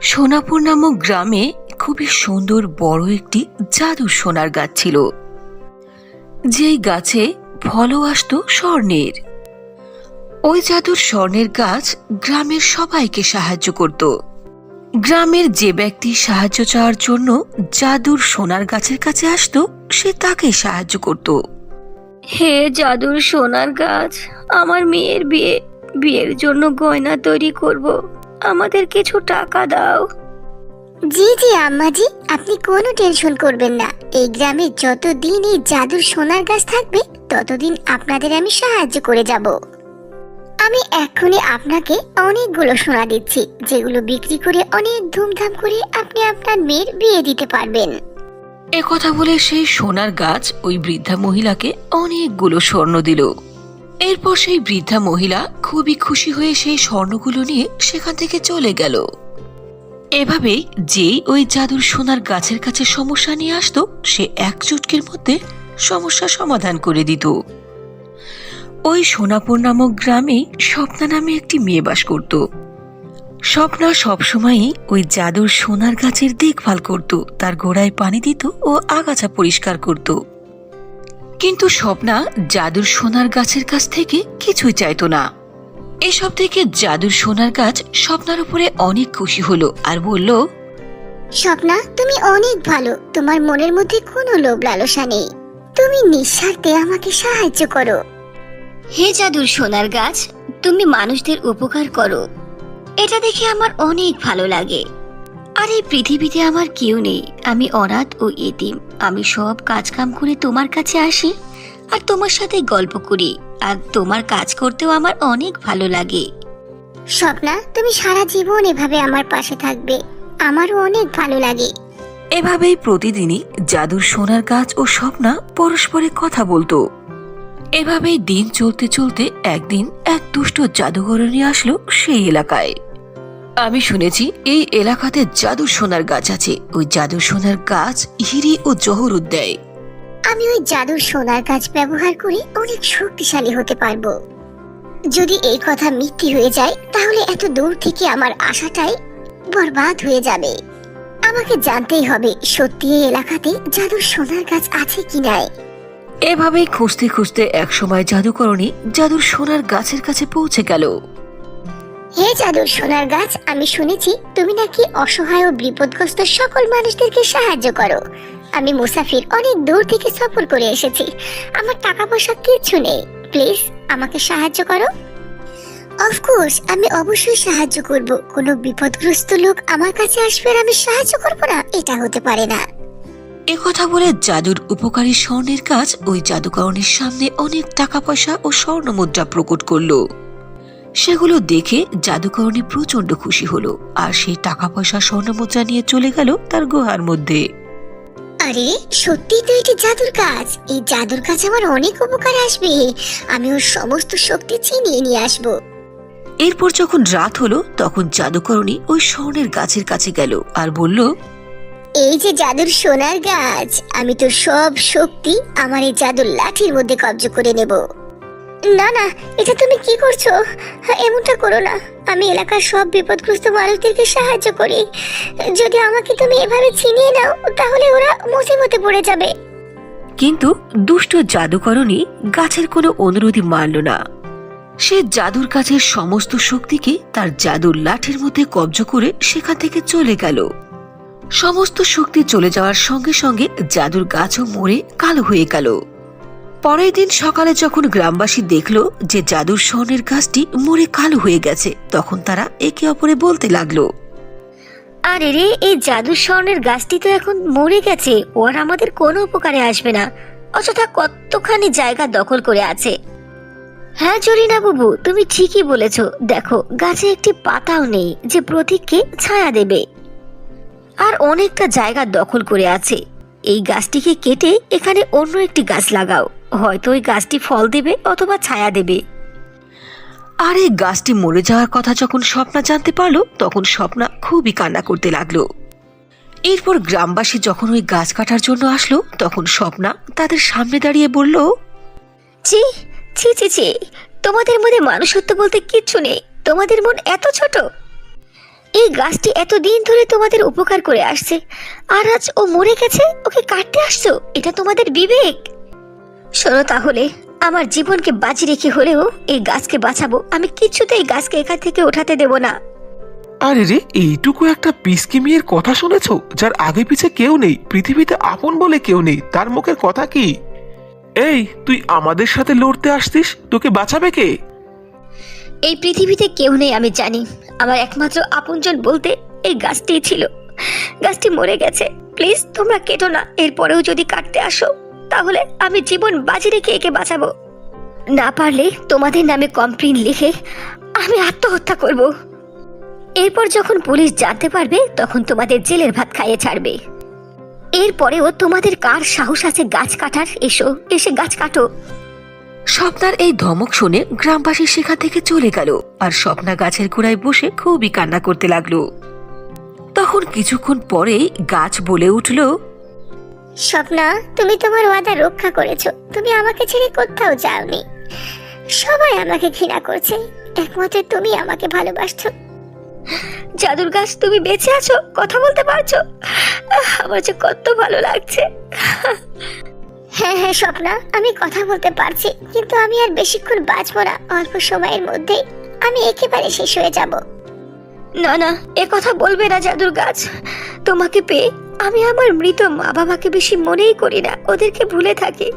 সোনাপুর নামক গ্রামে খুবই সুন্দর বড় একটি জাদুর সোনার গাছ ছিল, যেই গাছে ফলও আসতো স্বর্ণের। ওই জাদুর স্বর্ণের গাছ গ্রামের সবাইকে সাহায্য করত। গ্রামের যে ব্যক্তি সাহায্য চাওয়ার জন্য জাদুর সোনার গাছের কাছে আসতো, সে তাকেই সাহায্য করত। হে জাদুর সোনার গাছ, আমার মেয়ের বিয়ের জন্য গয়না তৈরি করব, আমাদের কিছু টাকা দাও। জি জি আম্মাজি, আপনি কোনো টেনশন করবেন না। এই গ্রামে যতদিন এই জাদুর সোনার গাছ থাকবে ততদিন আপনাদের আমি সাহায্য করে যাব। আমি এক্ষুনি আপনাকে অনেকগুলো সোনা দিচ্ছি, যেগুলো বিক্রি করে অনেক ধুমধাম করে আপনি আপনার মেয়ের বিয়ে দিতে পারবেন। এ কথা বলে সেই সোনার গাছ ওই বৃদ্ধা মহিলাকে অনেকগুলো স্বর্ণ দিল। এরপর সেই বৃদ্ধা মহিলা খুবই খুশি হয়ে সেই স্বর্ণগুলো নিয়ে সেখান থেকে চলে গেল। এভাবেই যেই ওই জাদুর সোনার গাছের কাছে সমস্যা নিয়ে আসতো, সে এক চুটকির মধ্যে সমস্যা সমাধান করে দিত। ওই সোনাপুর নামক গ্রামে স্বপ্না নামে একটি মেয়ে বাস করত। স্বপ্না সবসময়ই ওই জাদুর সোনার গাছের দেখভাল করত, তার গোড়ায় পানি দিত ও আগাছা পরিষ্কার করত। কিন্তু স্বপ্না জাদুর সোনার গাছের কাছ থেকে কিছুই চাইতো না। এসব থেকে জাদুর সোনার গাছ স্বপ্নার উপরে অনেক খুশি হলো আর বলল, স্বপ্না, তুমি অনেক ভালো, তোমার মনের মধ্যে কোনো লোভ লালসা নেই, তুমি নিঃস্বার্থে আমাকে সাহায্য করো। হে জাদুর সোনার গাছ, তুমি মানুষদের উপকার করো, এটা দেখে আমার অনেক ভালো লাগে। আর এই পৃথিবীতে আমার কেউ নেই, আমি অনাথ ও এতিম। আমি সব কাজ কাম করে তোমার কাছে আসি আর তোমার সাথে গল্প করি, আর তোমার কাজ করতেও আমার অনেক ভালো লাগে। স্বপ্না, তুমি সারা জীবন এভাবে আমার পাশে থাকবে, আমারও অনেক ভালো লাগে। এভাবেই প্রতিদিনই জাদুর সোনার গাছ ও স্বপ্না পরস্পরে কথা বলতো। এভাবেই দিন চলতে চলতে একদিন এক দুষ্ট জাদুঘরণী আসলো সেই এলাকায়। আমি শুনেছি এই এলাকাতে জাদুর সোনার গাছ আছে, ওই জাদুর সোনার গাছ হিরি ও জহরত দেয়। আমি ওই জাদুর সোনার গাছ ব্যবহার করে অনেক শক্তিশালী হতে পারবো। যদি এই কথা মিথ্যে হয়ে যায় তাহলে এত দূর থেকে আমার আশাটাই বরবাদ হয়ে যাবে। আমাকে জানতেই হবে সত্যি এই এলাকাতে জাদুর সোনার গাছ আছে কি নাই। এভাবেই খুঁজতে খুঁজতে একসময় জাদুকরণী জাদুর সোনার গাছের কাছে পৌঁছে গেল। হে জাদুর সোনার গাছ, আমি শুনেছি তুমি নাকি অসহায় ও বিপদগ্রস্ত সকল মানুষদেরকে সাহায্য করো। আমি মুসাফির, অনেক দূর থেকে সফর করে এসেছি, আমার টাকা পয়সা কিচ্ছু নেই, প্লিজ আমাকে সাহায্য করো। অফকোর্স, আমি অবশ্যই সাহায্য করব। কোনো বিপদগ্রস্ত লোক আমার কাছে আসবে আর আমি সাহায্য করব না, এটা হতে পারে না। এ কথা বলে জাদুর উপকারী স্বর্ণের গাছ ওই জাদুকরণীর সামনে অনেক টাকা পয়সা ও স্বর্ণ মুদ্রা প্রকট করলো। সেগুলো দেখে জাদুকরণী প্রচন্ড খুশি হলো আর সেই টাকা পয়সা স্বর্ণ মুদ্রা নিয়ে চলে গেল তার গুহার মধ্যে। আরে সত্যি তো এটি জাদুর গাছ, এই জাদুর গাছ আমার অনেক উপকারে আসবে, আমি ওর সমস্ত শক্তি ছিনিয়ে নিয়ে আসবো। এরপর যখন রাত হলো তখন জাদুকরণী ওই স্বর্ণের গাছের কাছে গেল আর বলল, এই যে জাদুর সোনার গাছ, আমি তোর সব শক্তি আমার এই জাদুর লাঠির মধ্যে কব্জ করে নেব। না না, এটা তুমি কি করছো? এমনটা করো না, আমি এলাকার সব বিপদগ্রস্ত মানুষদেরকে সাহায্য করি, যদি আমাকে তুমি এভাবে ছিনিয়ে নাও তাহলে ওরা মুসিবতে পড়ে যাবে। কিন্তু দুষ্ট জাদুকরণী গাছের কোনো অনুরোধই মানল না। সে জাদুর গাছের সমস্ত শক্তিকে তার জাদুর লাঠির মধ্যে কব্জ করে সেখান থেকে চলে গেল। সমস্ত শক্তি চলে যাওয়ার সঙ্গে সঙ্গে জাদুর গাছও মরে কালো হয়ে গেল। পরের দিন সকালে যখন গ্রামবাসী দেখলো যে জাদুর স্বর্ণের গাছটি মরে কালো হয়ে গেছে, তখন তারা একে অপরে বলতে লাগলো, আরে রে, এই জাদুর স্বর্ণের গাছটি তো এখন মরে গেছে, ওর আমাদের কোনো উপকারে আসবে না, অযথা কতখানি জায়গা দখল করে আছে। হ্যাঁ জরিনা বাবু, তুমি ঠিকই বলেছো, দেখো গাছে একটি পাতাও নেই যে প্রতীককে ছায়া দেবে, আর অনেকটা জায়গা দখল করে আছে। এই গাছটিকে কেটে এখানে অন্য একটি গাছ লাগাও, হয়তো ওই গাছটি ফল দেবে অথবা ছায়া দেবে। আর এই গাছটি মরে যাওয়ার কথা যখন স্বপ্না জানতে পারলো তখন স্বপ্না খুবই কান্না করতে লাগলো। এরপর গ্রামবাসী যখন ওই গাছ কাটার জন্য আসলো তখন স্বপ্না তাদের সামনে দাঁড়িয়ে বলল, ছি ছি ছি ছি, তোমাদের মধ্যে মানুষত্ব বলতে কিচ্ছু নেই, তোমাদের মন এত ছোট। এই গাছটি এতদিন ধরে তোমাদের উপকার করে আসছে, আর আজ ও মরে গেছে, ওকে কাটতে আসছো? এটা তোমাদের বিবেক? শোনো তাহলে, আমার জীবনকে বাজি রেখে হলেও এই গাছকে বাঁচাবো। আমি কিছুতেই গাছকে এখান থেকে ওঠাতে দেব না। আরে রে, এইটুকু একটা পিসকি মেয়ের কথা শুনেছো, যার আগে পিছে কেউ নেই, পৃথিবীতে আপন বলে কেউ নেই, তার মুখের কথা কি? এই, তুই আমাদের সাথে লড়তে আসছিস, তোকে বাঁচাবে কে? এই পৃথিবীতে কেউ নেই আমি জানি, আমার একমাত্র আপনজন বলতে এই গাছটিই ছিল। গাছটি মরে গেছে, প্লিজ তোমরা কেটো না। এরপরেও যদি কাটতে আসো তাহলে আমি জীবন বাজি রেখে একে বাঁচাবো। না পারলে তোমাদের নামে কমপ্লেন লিখে আমি আত্মহত্যা করব। এরপর যখন পুলিশ জানতে পারবে তখন তোমাদের জেলের ভাত খাইয়ে ছাড়বে। এরপরেও তোমাদের কার সাহস আছে গাছ কাটার? এসে গাছ কাটো। স্বপ্নার এই ধমক শুনে গ্রামবাসী সেখান থেকে চলে গেল, আর স্বপ্না গাছের গোড়ায় বসে খুবই কান্না করতে লাগলো। তখন কিছুক্ষণ পরেই গাছ বলে উঠল, স্বপ্না, তুমি তোমার ওয়াদা রক্ষা করেছো। তুমি আমাকে ছেড়ে কোথাও যাওনি। সবাই আমাকে ঘৃণা করছে, একমাত্র তুমি আমাকে ভালোবাসছো। জাদুর গাছ, তুমি বেঁচে আছো, কথা বলতে পারছো? আমার যে কত ভালো লাগছে। হ্যাঁ হ্যাঁ স্বপ্না, আমি কথা বলতে পারছি, কিন্তু আমি আর বেশিক্ষণ বাঁচবো না। অল্প সময়ের মধ্যেই আমি একেবারে শেষ হয়ে যাব। না না, এ কথা বলবে না জাদুর গাছ। তোমাকে পেয়ে আমি আমার মৃত মা বাবাকে বেশি মনেই করি না, ওদেরকে ভুলে থাকি।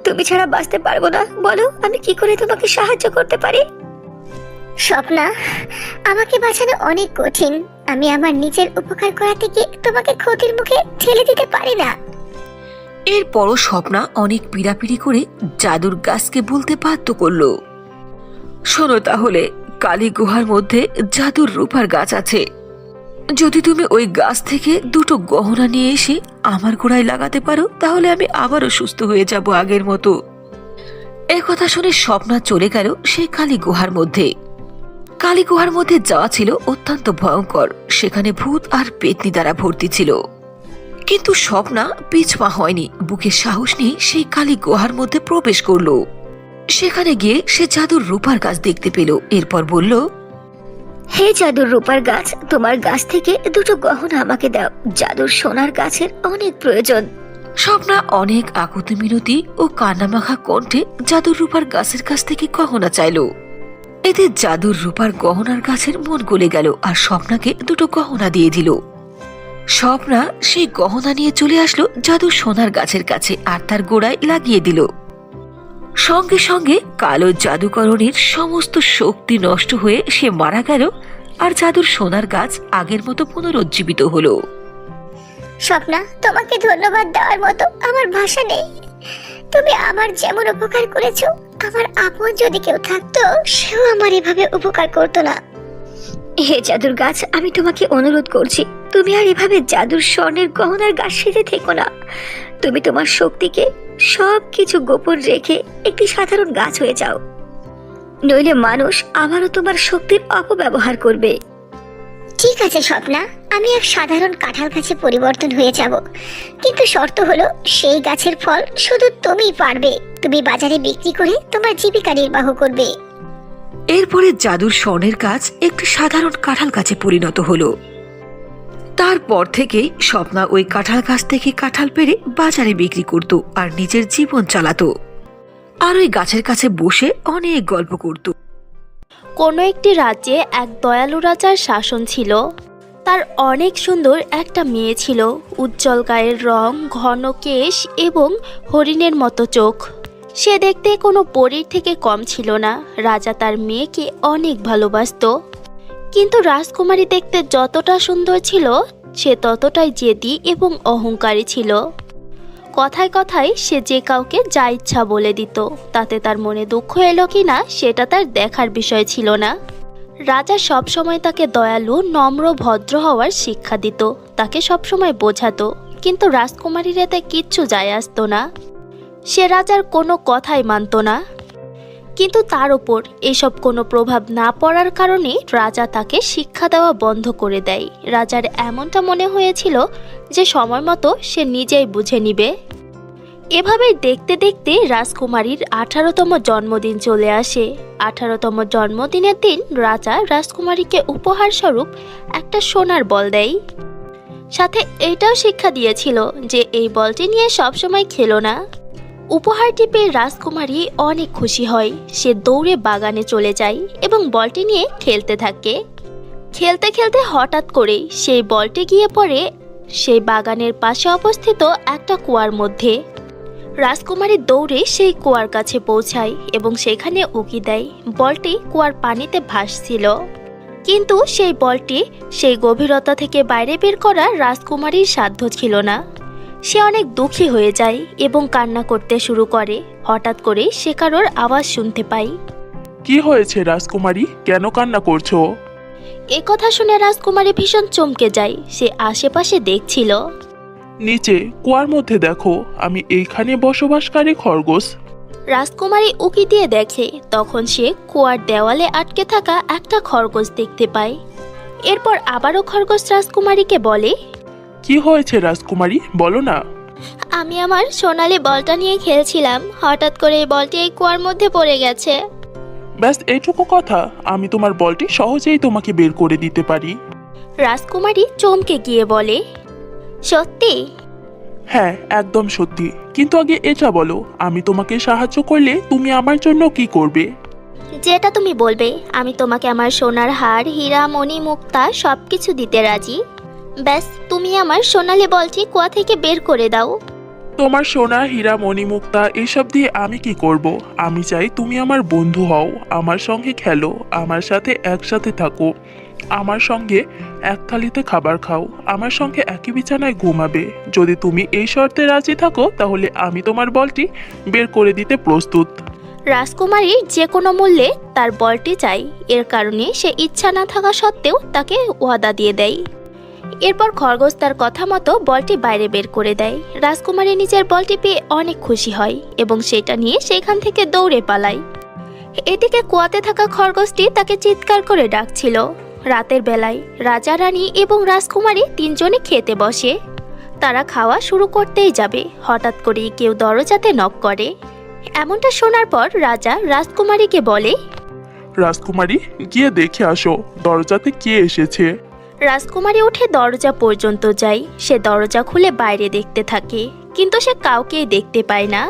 তুমি ছাড়া বাঁচতে পারবো না। বলো, আমি কি করে তোমাকে সাহায্য করতে পারি? স্বপ্না, আমাকে বাঁচানো অনেক কঠিন। আমি আমার নিজের উপকার করা থেকে তোমাকে ক্ষতির মুখে ঠেলে দিতে পারি না। এরপরও স্বপ্না অনেক পীড়াপিড়ি করে জাদুর গাছকে বলতে বাধ্য করলো, শোনো তাহলে, কালী গুহার মধ্যে জাদুর রূপার গাছ আছে। যদি তুমি ওই গাছ থেকে দুটো গহনা নিয়ে এসে আমার গোড়ায় লাগাতে পারো, তাহলে আমি আবারও সুস্থ হয়ে যাব আগের মতো। এ কথা শুনে স্বপ্না চলে গেল সেই কালী গুহার মধ্যে। কালী গুহার মধ্যে যাওয়া ছিল অত্যন্ত ভয়ঙ্কর। সেখানে ভূত আর পেতনি দ্বারা ভর্তি ছিল। কিন্তু স্বপ্না পিছপা হয়নি, বুকে সাহস নিয়ে সেই কালী গুহার মধ্যে প্রবেশ করলো। সেখানে গিয়ে সে জাদুর রূপার গাছ দেখতে পেল। এরপর বলল, হে জাদুর রূপার গাছ, তোমার গাছ থেকে দুটো গহনা আমাকে দাও। জাদুর সোনার গাছের অনেক প্রয়োজন। স্বপ্না অনেক আকুতি মিনতি ও কান্নামাখা কণ্ঠে জাদুর রূপার গাছের কাছ থেকে গহনা চাইল। এতে জাদুর রূপার গহনার গাছের মন গলে গেল, আর স্বপ্নাকে দুটো গহনা দিয়ে দিল। স্বপ্না সেই গহনা নিয়ে চলে আসলো জাদুর সোনার গাছের কাছে, আর তার গোড়ায় লাগিয়ে দিল। সঙ্গে সঙ্গে কালো জাদুকরণের সমস্ত শক্তি নষ্ট হয়ে সে মারা গেল, আর জাদুর সোনার গাছ আগের মতো পুনরুজ্জীবিত হলো। স্বপ্না, তোমাকে ধন্যবাদ দেওয়ার মতো আমার ভাষা নেই। তুমি আমার যেমন উপকার করেছো, আমার আপন যদি কেউ থাকতো সেও আমার এভাবে উপকার করতো না। হে জাদুর গাছ, আমি তোমাকে অনুরোধ করছি, তুমি আর এভাবে জাদুর স্বর্ণের গহনার গাছ সেজে থেকো না। তুমি তোমার শক্তিকে সবকিছু গোপন রেখে একটি সাধারণ গাছ হয়ে যাও, নইলে মানুষ আবারও তোমার শক্তির অপব্যবহার করবে। ঠিক আছে স্বপ্না, আমি এক সাধারণ কাঁঠাল গাছে পরিবর্তন হয়ে যাব, কিন্তু শর্ত হলো সেই গাছের ফল শুধু তুমিই পারবে। তুমি বাজারে বিক্রি করে তোমার জীবিকা নির্বাহ করবে। এরপরে জাদুর স্বর্ণের গাছ একটি সাধারণ কাঁঠাল গাছে পরিণত হলো। তারপর থেকেই স্বপ্না ওই কাঁঠাল গাছ থেকে কাঁঠাল পেড়ে বাজারে বিক্রি করত আর নিজের জীবন চালাতো। আর ওই গাছের কাছে বসে অনেক গল্প করত। কোনো একটি রাজ্যে এক দয়ালু রাজার শাসন ছিল। তার অনেক সুন্দর একটা মেয়ে ছিল, উজ্জ্বল গায়ের রং, ঘন কেশ এবং হরিণের মতো চোখ। সে দেখতে কোনো পরীর থেকে কম ছিল না। রাজা তার মেয়েকে অনেক ভালোবাসতো, কিন্তু রাজকুমারী দেখতে যতটা সুন্দর ছিল সে ততটাই জেদি এবং অহংকারী ছিল। কথায় কথায় সে যে কাউকে যা ইচ্ছা বলে দিত, তাতে তার মনে দুঃখ এলো কিনা সেটা তার দেখার বিষয় ছিল না। রাজা সবসময় তাকে দয়ালু, নম্র, ভদ্র হওয়ার শিক্ষা দিত, তাকে সবসময় বোঝাতো, কিন্তু রাজকুমারীর এতে কিচ্ছু যায় আসতো না। সে রাজার কোনো কথাই মানত না। কিন্তু তার ওপর এসব কোনো প্রভাব না পড়ার কারণে রাজা তাকে শিক্ষা দেওয়া বন্ধ করে দেয়। রাজার এমনটা মনে হয়েছিল যে সময় মতো সে নিজেই বুঝে নিবে। এভাবেই দেখতে দেখতে রাজকুমারীর 18তম জন্মদিন চলে আসে। 18তম জন্মদিনের দিন রাজা রাজকুমারীকে উপহার স্বরূপ একটা সোনার বল দেয়। সাথে এটাও শিক্ষা দিয়েছিল যে এই বলটি নিয়ে সবসময় খেলো না। উপহারটি পেয়ে রাজকুমারী অনেক খুশি হয়। সে দৌড়ে বাগানে চলে যায় এবং বলটি নিয়ে খেলতে থাকে। খেলতে খেলতে হঠাৎ করেই সেই বলটি গিয়ে পড়ে সেই বাগানের পাশে অবস্থিত একটা কুয়ার মধ্যে। রাজকুমারী দৌড়ে সেই কুয়ার কাছে পৌঁছায় এবং সেখানে উকি দেয়। বলটি কুয়ার পানিতে ভাসছিল, কিন্তু সেই বলটি সেই গভীরতা থেকে বাইরে বের করা রাজকুমারীর সাধ্য ছিল না। সে অনেক দুঃখী হয়ে যায় এবং কান্না করতে শুরু করে। হঠাৎ করে সে কারোর আওয়াজ শুনতে পায়। কি হয়েছে রাজকুমারী, কেন কান্না করছো? এ কথা শুনে রাজকুমারী ভীষণ চমকে যায়। সে আশেপাশে দেখছিল। নিচে কুয়ার মধ্যে দেখো, আমি এইখানে বসবাসকারী খরগোশ। রাজকুমারী উকি দিয়ে দেখে, তখন সে কুয়ার দেওয়ালে আটকে থাকা একটা খরগোশ দেখতে পায়। এরপর আবারও খরগোশ রাজকুমারীকে বলে, কি হয়েছে রাজকুমারী, বলো না। আমি আমার সোনালি বলটা নিয়ে খেলছিলাম, হঠাৎ করে এই বলটি এই কুয়ার মধ্যে পড়ে গেছে। ব্যাস এইটুকু কথা, আমি তোমার বলটি সহজেই তোমাকে বের করে দিতে পারি। রাজকুমারী চমকে গিয়ে বলে, সত্যি? হ্যাঁ, একদম সত্যি। কিন্তু আগে এটা বলো, আমি তোমাকে সাহায্য করলে তুমি আমার জন্য কি করবে? যেটা তুমি বলবে। আমি তোমাকে আমার সোনার হার, হীরা, মণি, মুক্তা সবকিছু দিতে রাজি। ব্যাস তুমি আমার সোনালি বলটি কুয়া থেকে বের করে দাও। তোমার সোনা, হীরা, মণিমুক্তা এসব দিয়ে আমি কি করব? আমি চাই তুমি আমার বন্ধু হও, আমার সঙ্গে খেলো, আমার সাথে একসাথে থাকো, আমার সঙ্গে এক থালিতে খাবার খাও, আমার সঙ্গে একই বিছানায় ঘুমাবে। যদি তুমি এই শর্তে রাজি থাকো তাহলে আমি তোমার বলটি বের করে দিতে প্রস্তুত। রাজকুমারী যে কোনো মূল্যে তার বলটি চাই। এর কারণে সে ইচ্ছা না থাকা সত্ত্বেও তাকে ওয়াদা দিয়ে দেয়। এরপর খরগোশ তার কথা মতো বলটি বাইরে বের করে দেয়। রাজকুমারী নিজের বলটি পেয়ে অনেক খুশি হয় এবং সেটা নিয়ে সেখান থেকে দৌড়ে পালায়। এদিকে কুয়াতে থাকা খরগোশটি তাকে চিৎকার করে ডাকছিল। রাতের বেলায় রাজা, রানী এবং রাজকুমারী তিনজনে খেতে বসে। তারা খাওয়া শুরু করতেই যাবে, হঠাৎ করেই কেউ দরজাতে নক করে। এমনটা শোনার পর রাজা রাজকুমারীকে বলে, রাজকুমারী, গিয়ে দেখে আসো দরজাতে কে এসেছে। রাজকুমারী উঠে দরজা পর্যন্ত যায়। সে দরজা খুলে বাইরে দেখতে থাকে, কিন্তু সে কাউকেই দেখতে পায় না।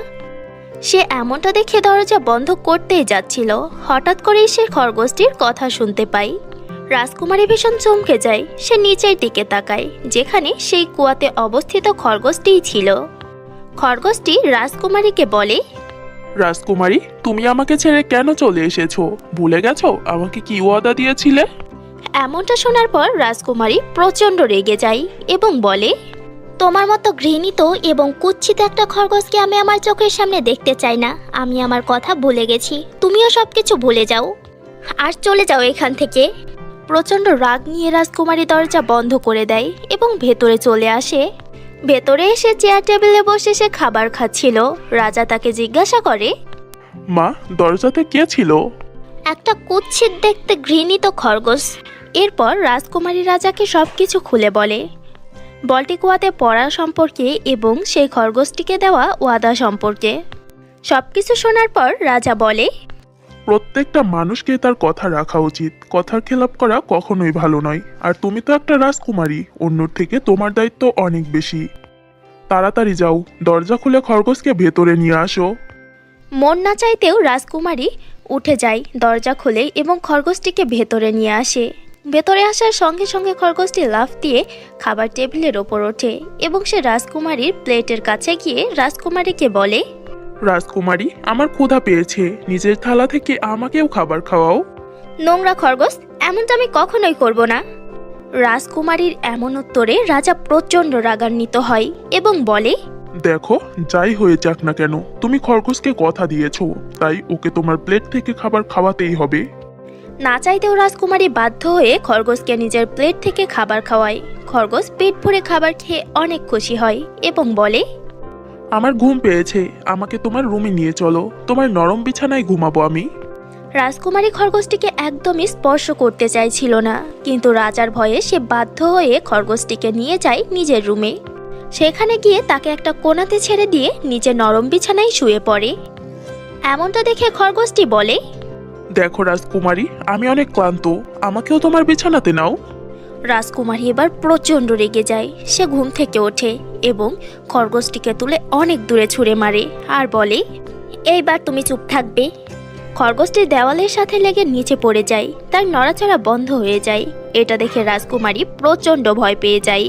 সে এমনটা দেখে দরজা বন্ধ করতেই যাচ্ছিল, হঠাৎ করেই সে খরগোশটির কথা শুনতে পায়। রাজকুমারী ভীষণ চমকে যায়। সে নিচের দিকে তাকায়, যেখানে সেই কুয়াতে অবস্থিত খরগোশটিই ছিল। খরগোশটি রাজকুমারীকে বলে, রাজকুমারী, তুমি আমাকে ছেড়ে কেন চলে এসেছো? ভুলে গেছো আমাকে কি ওয়াদা দিয়েছিলে? এমনটা শোনার পর রাজকুমারী প্রচণ্ড রেগে যায় এবং বলে, তোমার মতো ঘৃণিত এবং কুৎসিত একটা খরগোশকে আমি আমার চোখের সামনে দেখতে চাই না। আমি আমার কথা ভুলে গেছি, তুমিও সবকিছু ভুলে যাও আর চলে যাও এখান থেকে। প্রচণ্ড রাগ নিয়ে রাজকুমারী দরজা বন্ধ করে দেয় এবং ভেতরে চলে আসে। ভেতরে এসে চেয়ার টেবিলে বসে সে খাবার খাচ্ছিল। রাজা তাকে জিজ্ঞাসা করে, মা, দরজাতে কে ছিল? একটা কুৎসিত দেখতে ঘৃণিত খরগোশ। এরপর রাজকুমারী রাজাকে সবকিছু খুলে বলে, বলটি কুয়াতে পড়া সম্পর্কে এবং সেই খরগোশটিকে দেওয়া ওয়াদা সম্পর্কে। সবকিছু শোনার পর রাজা বলে, প্রত্যেকটা মানুষকে তার কথা রাখা উচিত, কথার খেলাপ করা কখনোই ভালো নয়। আর তুমি তো একটা রাজকুমারী, অন্যর থেকে তোমার দায়িত্ব অনেক বেশি। তাড়াতাড়ি যাও, দরজা খুলে খরগোশকে ভেতরে নিয়ে আসো। মন না চাইতেও রাজকুমারী উঠে যায়, দরজা খোলে এবং খরগোশটিকে ভেতরে নিয়ে আসে। ভেতরে আসার সঙ্গে সঙ্গে খরগোশটি লাফ দিয়ে খাবার টেবিলের ওপর ওঠে এবং সে রাজকুমারীর প্লেটের কাছে গিয়ে রাজকুমারীকে বলে, রাজকুমারী, আমার ক্ষুধা পেয়েছে, নিজের থালা থেকে আমাকেও খাবার খাওয়াও। নোংরা খরগোশ, এমনটা আমি কখনোই করব না। রাজকুমারীর এমন উত্তরে রাজা প্রচণ্ড রাগান্বিত হয় এবং বলে, দেখো, যাই হয়ে যাক না কেন, তুমি খরগোশকে কথা দিয়েছো, তাই ওকে তোমার প্লেট থেকে খাবার খাওয়াতেই হবে। না চাইতেও রাজকুমারী বাধ্য হয়ে খরগোশকে নিজের প্লেট থেকে খাবার খাওয়ায়। খরগোশ পেট ভরে খাবার খেয়ে অনেক খুশি হয় এবং বলে, আমার ঘুম পেয়েছে, আমাকে তোমার রুমে নিয়ে চলো, তোমার নরম বিছানায় ঘুমাবো আমি। রাজকুমারী খরগোশটিকে একদমই স্পর্শ করতে চাইছিল না, কিন্তু রাজার ভয়ে সে বাধ্য হয়ে খরগোশটিকে নিয়ে যায় নিজের রুমে। সেখানে গিয়ে তাকে একটা কোণাতে ছেড়ে দিয়ে নিচে নরম বিছানায় শুয়ে পড়ে। এমনটা দেখে খরগোশটি বলে, দেখো রাজকুমারী, আমি অনেক ক্লান্ত, আমাকেও তোমার বিছানাতে নাও। রাজকুমারী এবার প্রচণ্ড রেগে যায়। সে ঘুম থেকে ওঠে এবং খরগোশটিকে তুলে অনেক দূরে ছুঁড়ে মারে আর বলে, এইবার তুমি চুপ থাকবে। খরগোশটি দেওয়ালের সাথে লেগে নিচে পড়ে যায়, তার নড়াচড়া বন্ধ হয়ে যায়। এটা দেখে রাজকুমারী প্রচণ্ড ভয় পেয়ে যায়।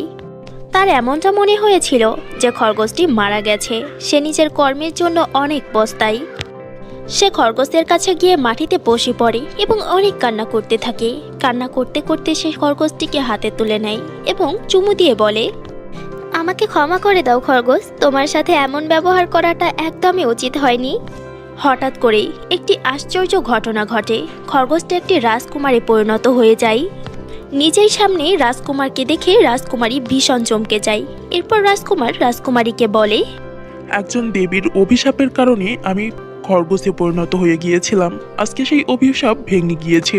তার এমনটা মনে হয়েছিল যে খরগোশটি মারা গেছে। সে নিজের কর্মের জন্য অনেক পস্তায়। সে খরগোশের কাছে গিয়ে মাটিতে বসে পড়ে এবং অনেক কান্না করতে থাকে। কান্না করতে করতে সে খরগোশটিকে হাতে তুলে নেয় এবং চুমু দিয়ে বলে, আমাকে ক্ষমা করে দাও খরগোশ, তোমার সাথে এমন ব্যবহার করাটা একদমই উচিত হয়নি। হঠাৎ করেই একটি আশ্চর্য ঘটনা ঘটে। খরগোশটি একটি রাজকুমারে পরিণত হয়ে যায়। নিজের সামনে রাজকুমারকে দেখে রাজকুমারী ভীষণ চমকে যায়। এরপর রাজকুমার রাজকুমারীকে বলে, একজন দেবীর অভিশাপের কারণে আমি খরগোশে পরিণত হয়ে গিয়েছিলাম। আজকে সেই অভিশাপ ভেঙে গিয়েছে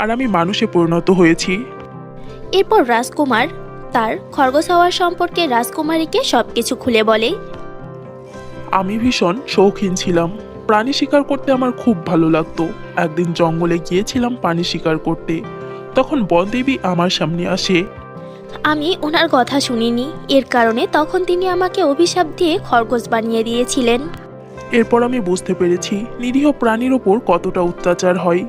আর আমি মানুষে পরিণত হয়েছি। এরপর রাজকুমার তার খরগোশ হওয়ার সম্পর্কে রাজকুমারীকে সবকিছু খুলে বলে। আমি ভীষণ শৌখিন ছিলাম, প্রাণী শিকার করতে আমার খুব ভালো লাগতো। একদিন জঙ্গলে গিয়েছিলাম পানি শিকার করতে, তখন বনদেবী আমার সামনে আসে। আমি ওনার কথা শুনিনি, এর কারণে তখন তিনি আমাকে অভিশাপ দিয়ে খরগোশ বানিয়ে দিয়েছিলেন। এরপর আমি বুঝতে পেরেছি নিরীহ প্রাণীর ওপর কতটা অত্যাচার হয়।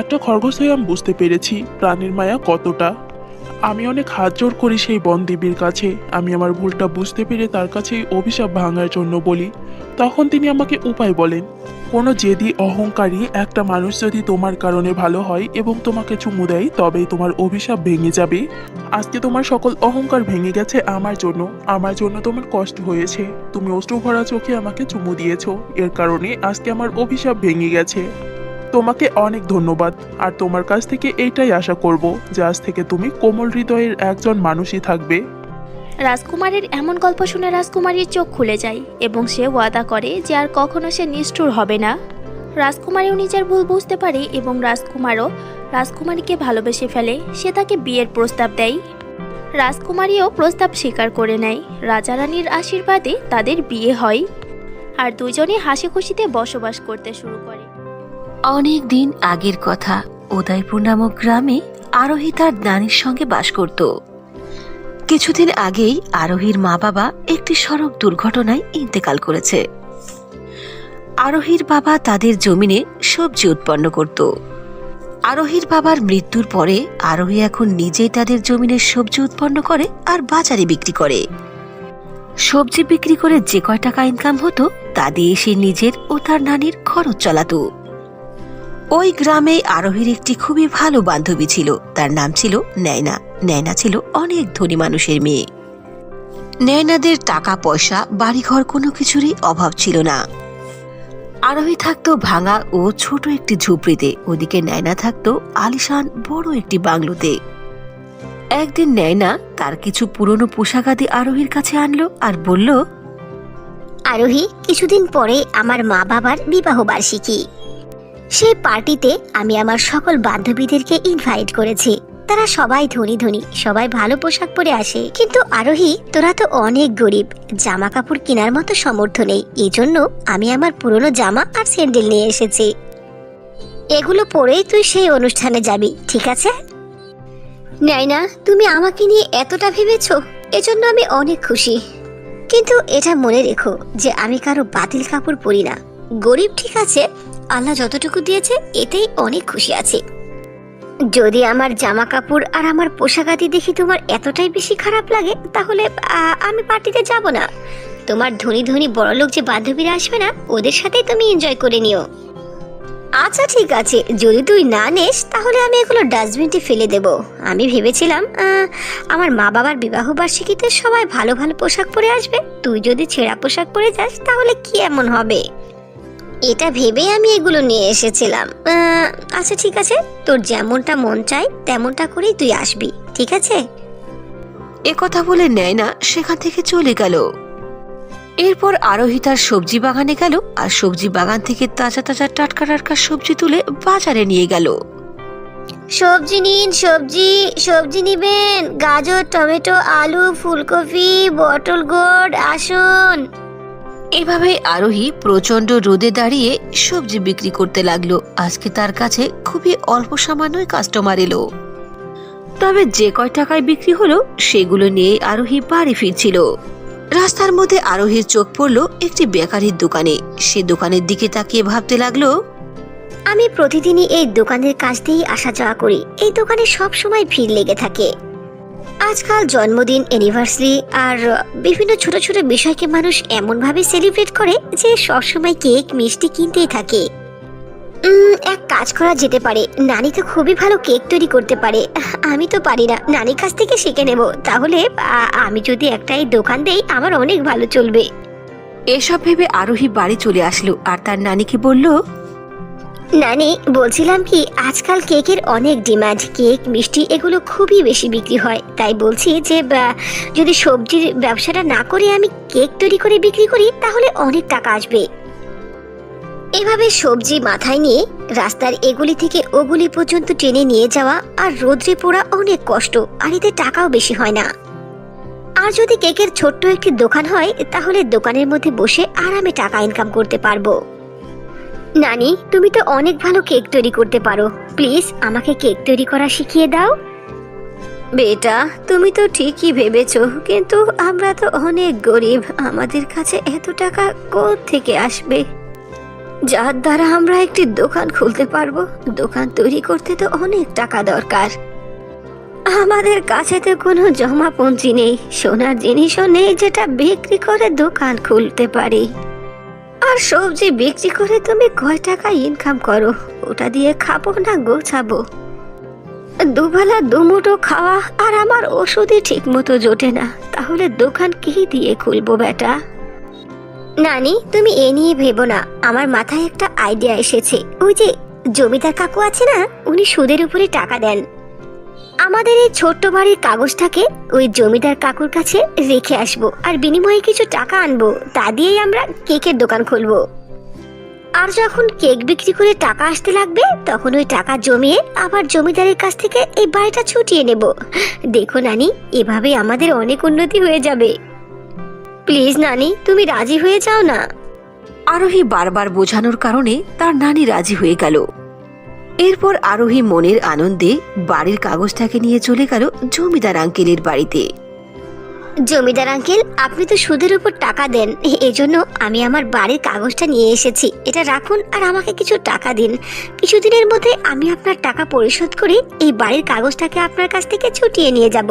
একটা খরগোশ হয়ে আমি বুঝতে পেরেছি প্রাণীর মায়া কতটা। আমি অনেক হাত জোর করি সেই বনদেবীর কাছে। আমি আমার ভুলটা বুঝতে পেরে তার কাছে এই অভিশাপ ভাঙার জন্য বলি। তখন তিনি আমাকে উপায় বলেন, কোনো জেদি অহংকারী একটা মানুষ যদি তোমার কারণে ভালো হয় এবং তোমাকে চুমু দেয়, তবেই তোমার অভিশাপ ভেঙে যাবে। আজকে তোমার সকল অহংকার ভেঙে গেছে আমার জন্য তোমার কষ্ট হয়েছে। তুমি অশ্রু ভরা চোখে আমাকে চুমু দিয়েছো, এর কারণে আজকে আমার অভিশাপ ভেঙে গেছে। তোমাকে অনেক ধন্যবাদ, আর তোমার কাছ থেকে এইটাই আশা করব যে আজ থেকে তুমি কোমল হৃদয়ের একজন মানুষই থাকবে। রাজকুমারের এমন গল্প শুনে রাজকুমারীর চোখ খুলে যায় এবং সে ওয়াদা করে যে আর কখনো সে নিষ্ঠুর হবে না। রাজকুমারীও নিজের ভুল বুঝতে পারে এবং রাজকুমারও রাজকুমারীকে ভালোবেসে ফেলে। সে তাকে বিয়ের প্রস্তাব দেয়। রাজকুমারীও প্রস্তাব স্বীকার করে নেয়। রাজা রানীর আশীর্বাদে তাদের বিয়ে হয় আর দুজনে হাসি খুশিতে বসবাস করতে শুরু করে। অনেক দিন আগের কথা, উদয়পুর নামক গ্রামে আরোহী তার নানির সঙ্গে বাস করত। কিছুদিন আগেই আরোহীর মা বাবা একটি সড়ক দুর্ঘটনায় ইন্তেকাল করেছে। আরোহীর বাবা তাদের জমিনে সবজি উৎপন্ন করত। আরোহীর বাবার মৃত্যুর পরে আরোহী এখন নিজেই তাদের জমিনের সবজি উৎপন্ন করে আর বাজারে বিক্রি করে। সবজি বিক্রি করে যে কয় টাকা ইনকাম হতো তা দিয়ে সে নিজের ও তার নানির খরচ চালাতো। ওই গ্রামে আরোহীর একটি খুবই ভালো বান্ধবী ছিল, তার নাম ছিল নয়না। নয়না ছিল অনেক ধনী মানুষের মেয়ে। নয়নাদের টাকা পয়সা বাড়িঘর কোনো কিছুরই অভাব ছিল না। আরোহী থাকতো ভাঙা ও ছোট একটি ঝুপড়িতে, ওদিকে নয়না থাকতো আলিশান বড় একটি বাংলোতে। একদিন নয়না তার কিছু পুরনো পোশাকাদি আরোহীর কাছে আনলো আর বলল, আরোহী, কিছুদিন পরে আমার মা বাবার বিবাহ বার্ষিকী। সেই পার্টিতে আমি আমার সকল বান্ধবীদেরকে ইনভাইট করেছি। তারা সবাই ধনী ধনী, সবাই ভালো পোশাক পরে আসে। কিন্তু আরোহী, তোরা তো অনেক গরিব, জামা কাপড় কেনার মতো সামর্থ্য নেই। এই জন্য আমি আমার পুরনো জামা আর স্যান্ডেল নিয়ে এসেছি। এগুলো পরেই তুই সেই অনুষ্ঠানে যাবি, ঠিক আছে? নাইনা, তুমি আমাকে নিয়ে এতটা ভেবেছো, এজন্য আমি অনেক খুশি। কিন্তু এটা মনে রেখো যে আমি কারো বাতিল কাপড় পরি না। গরিব ঠিক আছে, আল্লাহ যতটুকু দিয়েছে এতেই অনেক খুশি আছি। যদি আমার জামা কাপড় আর আমার পোশাকাদি দেখি তোমার এতটাই বেশি খারাপ লাগে, তাহলে আমি পার্টিতে যাব না। তোমার ধনী ধনী বড়লোক যে বান্ধবীরা আসবে না, ওদের সাথেই তুমি এনজয় করে নিও। আচ্ছা ঠিক আছে, যদি তুই না নিস তাহলে আমি এগুলো ডাস্টবিনটি ফেলে দেব। আমি ভেবেছিলাম আমার মা বাবার বিবাহ বার্ষিকীতে সবাই ভালো ভালো পোশাক পরে আসবে, তুই যদি ছেঁড়া পোশাক পরে যাস তাহলে কি এমন হবে, এটা ভেবেই আমি এগুলো নিয়ে এসেছিলাম। আচ্ছা ঠিক আছে, তোর যেমনটা মন চায় তেমনটা করেই তুই আসবি, ঠিক আছে? একথা বলে নয়না সেখান থেকে চলে গেল। এরপর আরোহী তার সবজি বাগানে গেল আর সবজি বাগান থেকে তাজা তাজা টাটকা টাটকা সবজি তুলে বাজারে নিয়ে গেল। সবজি নিন, সবজি সবজি নিবেন, গাজর, টমেটো, আলু, ফুলকপি, পটল গোড়, আসুন। এভাবে আরোহী প্রচন্ড রোদে দাঁড়িয়ে সবজি বিক্রি করতে লাগলো। আজকে তার কাছে খুবই অল্প সামান্যই কাস্টমার এলো। তবে যে কয় টাকায় বিক্রি হলো সেগুলো নিয়ে আরোহী বাড়ি ফিরছিল। রাস্তার মধ্যে আরোহীর চোখ পড়লো একটি বেকারির দোকানে। সে দোকানের দিকে তাকিয়ে ভাবতে লাগলো, আমি প্রতিদিনই এই দোকানের কাছ দিয়েই আসা যাওয়া করি। এই দোকানে সব সময় ভিড় লেগে থাকে। আজকাল জন্মদিন, অ্যানিভার্সারি আর বিভিন্ন ছোট ছোট বিষয়কে মানুষ এমনভাবে সেলিব্রেট করে যে সবসময় কেক মিষ্টি কিনতেই থাকে। এক কাজ করা যেতে পারে, নানি তো খুবই ভালো কেক তৈরি করতে পারে, আমি তো পারি না, নানির কাছ থেকে শিখে নেব। তাহলে আমি যদি একটা এই দোকান দেই আমার অনেক ভালো চলবে। এসব ভেবে আরোহী বাড়ি চলে আসলো আর তার নানিকে বলল, নানি, বলছিলাম কি, আজকাল কেকের অনেক ডিমান্ড, কেক মিষ্টি এগুলো খুবই বেশি বিক্রি হয়। তাই বলছি যে যদি সবজির ব্যবসাটা না করে আমি কেক তৈরি করে বিক্রি করি তাহলে অনেক টাকা আসবে। এভাবে সবজি মাথায় নিয়ে রাস্তার এগুলি থেকে ওগুলি পর্যন্ত টেনে নিয়ে যাওয়া আর রোদ্রে পোড়া অনেক কষ্ট, আর এতে টাকাও বেশি হয় না। আর যদি কেকের ছোট্ট একটি দোকান হয় তাহলে দোকানের মধ্যে বসে আরামে টাকা ইনকাম করতে পারবো। নানি, তুমি তো অনেক ভালো কেক তৈরি করতে পারো, প্লিজ আমাকে কেক তৈরি করা শিখিয়ে দাও। বেটা, তুমি তো ঠিকই ভেবেছো, কিন্তু আমরা তো অনেক গরিব, আমাদের কাছে এত টাকা কোথা থেকে আসবে যার দ্বারা আমরা একটি দোকান খুলতে পারবো? দোকান তৈরি করতে তো অনেক টাকা দরকার। আমাদের কাছে তো কোনো জমাপুঞ্জি নেই, সোনার জিনিসও নেই যেটা বিক্রি করে দোকান খুলতে পারি। আর সবজি বিক্রি করে তুমি কয় টাকা ইনকাম করো? ওটা দিয়ে খাবো না গোছাবো? দুবেলা দুমুঠো খাওয়া আর আমার ওষুধই ঠিক মতো জোটে না, তাহলে দোকান কি দিয়ে খুলবো বেটা? নানি, তুমি এ নিয়ে ভেবো না, আমার মাথায় একটা আইডিয়া এসেছে। ওই যে জমিদার কাকু আছে না, উনি সুদের উপরে টাকা দেন। আমাদের এই ছোট্ট বাড়ির কাগজটাকে ওই জমিদার কাকুর কাছে রেখে আসবো আর বিনিময়ে কিছু টাকা আনবো, তা দিয়েই আমরা কেকের দোকান খুলবো। আর যখন কেক বিক্রি করে টাকা আসতে লাগবে তখন ওই টাকা জমিয়ে আবার জমিদারের কাছ থেকে এই বাড়িটা ছুটিয়ে নেব। দেখো নানি, এভাবে আমাদের অনেক উন্নতি হয়ে যাবে। প্লিজ নানি, তুমি রাজি হয়ে যাও না। আরোহী বারবার বোঝানোর কারণে তার নানি রাজি হয়ে গেল। এরপর আরোহী মনের আনন্দে বাড়ির কাগজটাকে নিয়ে চলে গেল জমিদার আঙ্কেলের বাড়িতে। জমিদার আঙ্কেল, আপনি তো সুদের উপর টাকা দেন, এজন্য আমি আমার বাড়ির কাগজটা নিয়ে এসেছি। এটা রাখুন আর আমাকে কিছু টাকা দিন। কিছুদিনের মধ্যে আমি আপনার টাকা পরিশোধ করে এই বাড়ির কাগজটাকে আপনার কাছ থেকে ছুটিয়ে নিয়ে যাব।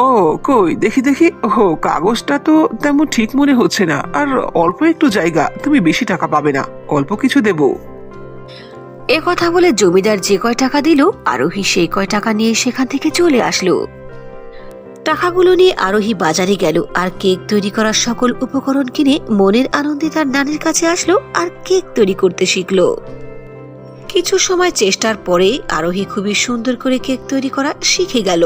ও কই দেখি দেখি, ও কাগজটা তো তেমন ঠিক মনে হচ্ছে না, আর অল্প একটু জায়গা, তুমি বেশি টাকা পাবে না, অল্প কিছু দেবো। এ কথা বলে জমিদার যে কয় টাকা দিল আরোহী সেই কয় টাকা নিয়ে সেখান থেকে চলে আসলো। টাকাগুলো নিয়ে আরোহী বাজারে গেল আর কেক তৈরি করার সকল উপকরণ কিনে মনের আনন্দে তার নানির কাছে আসলো আর কেক তৈরি করতে শিখলো। কিছু সময় চেষ্টার পরে আরোহী খুবই সুন্দর করে কেক তৈরি করা শিখে গেল।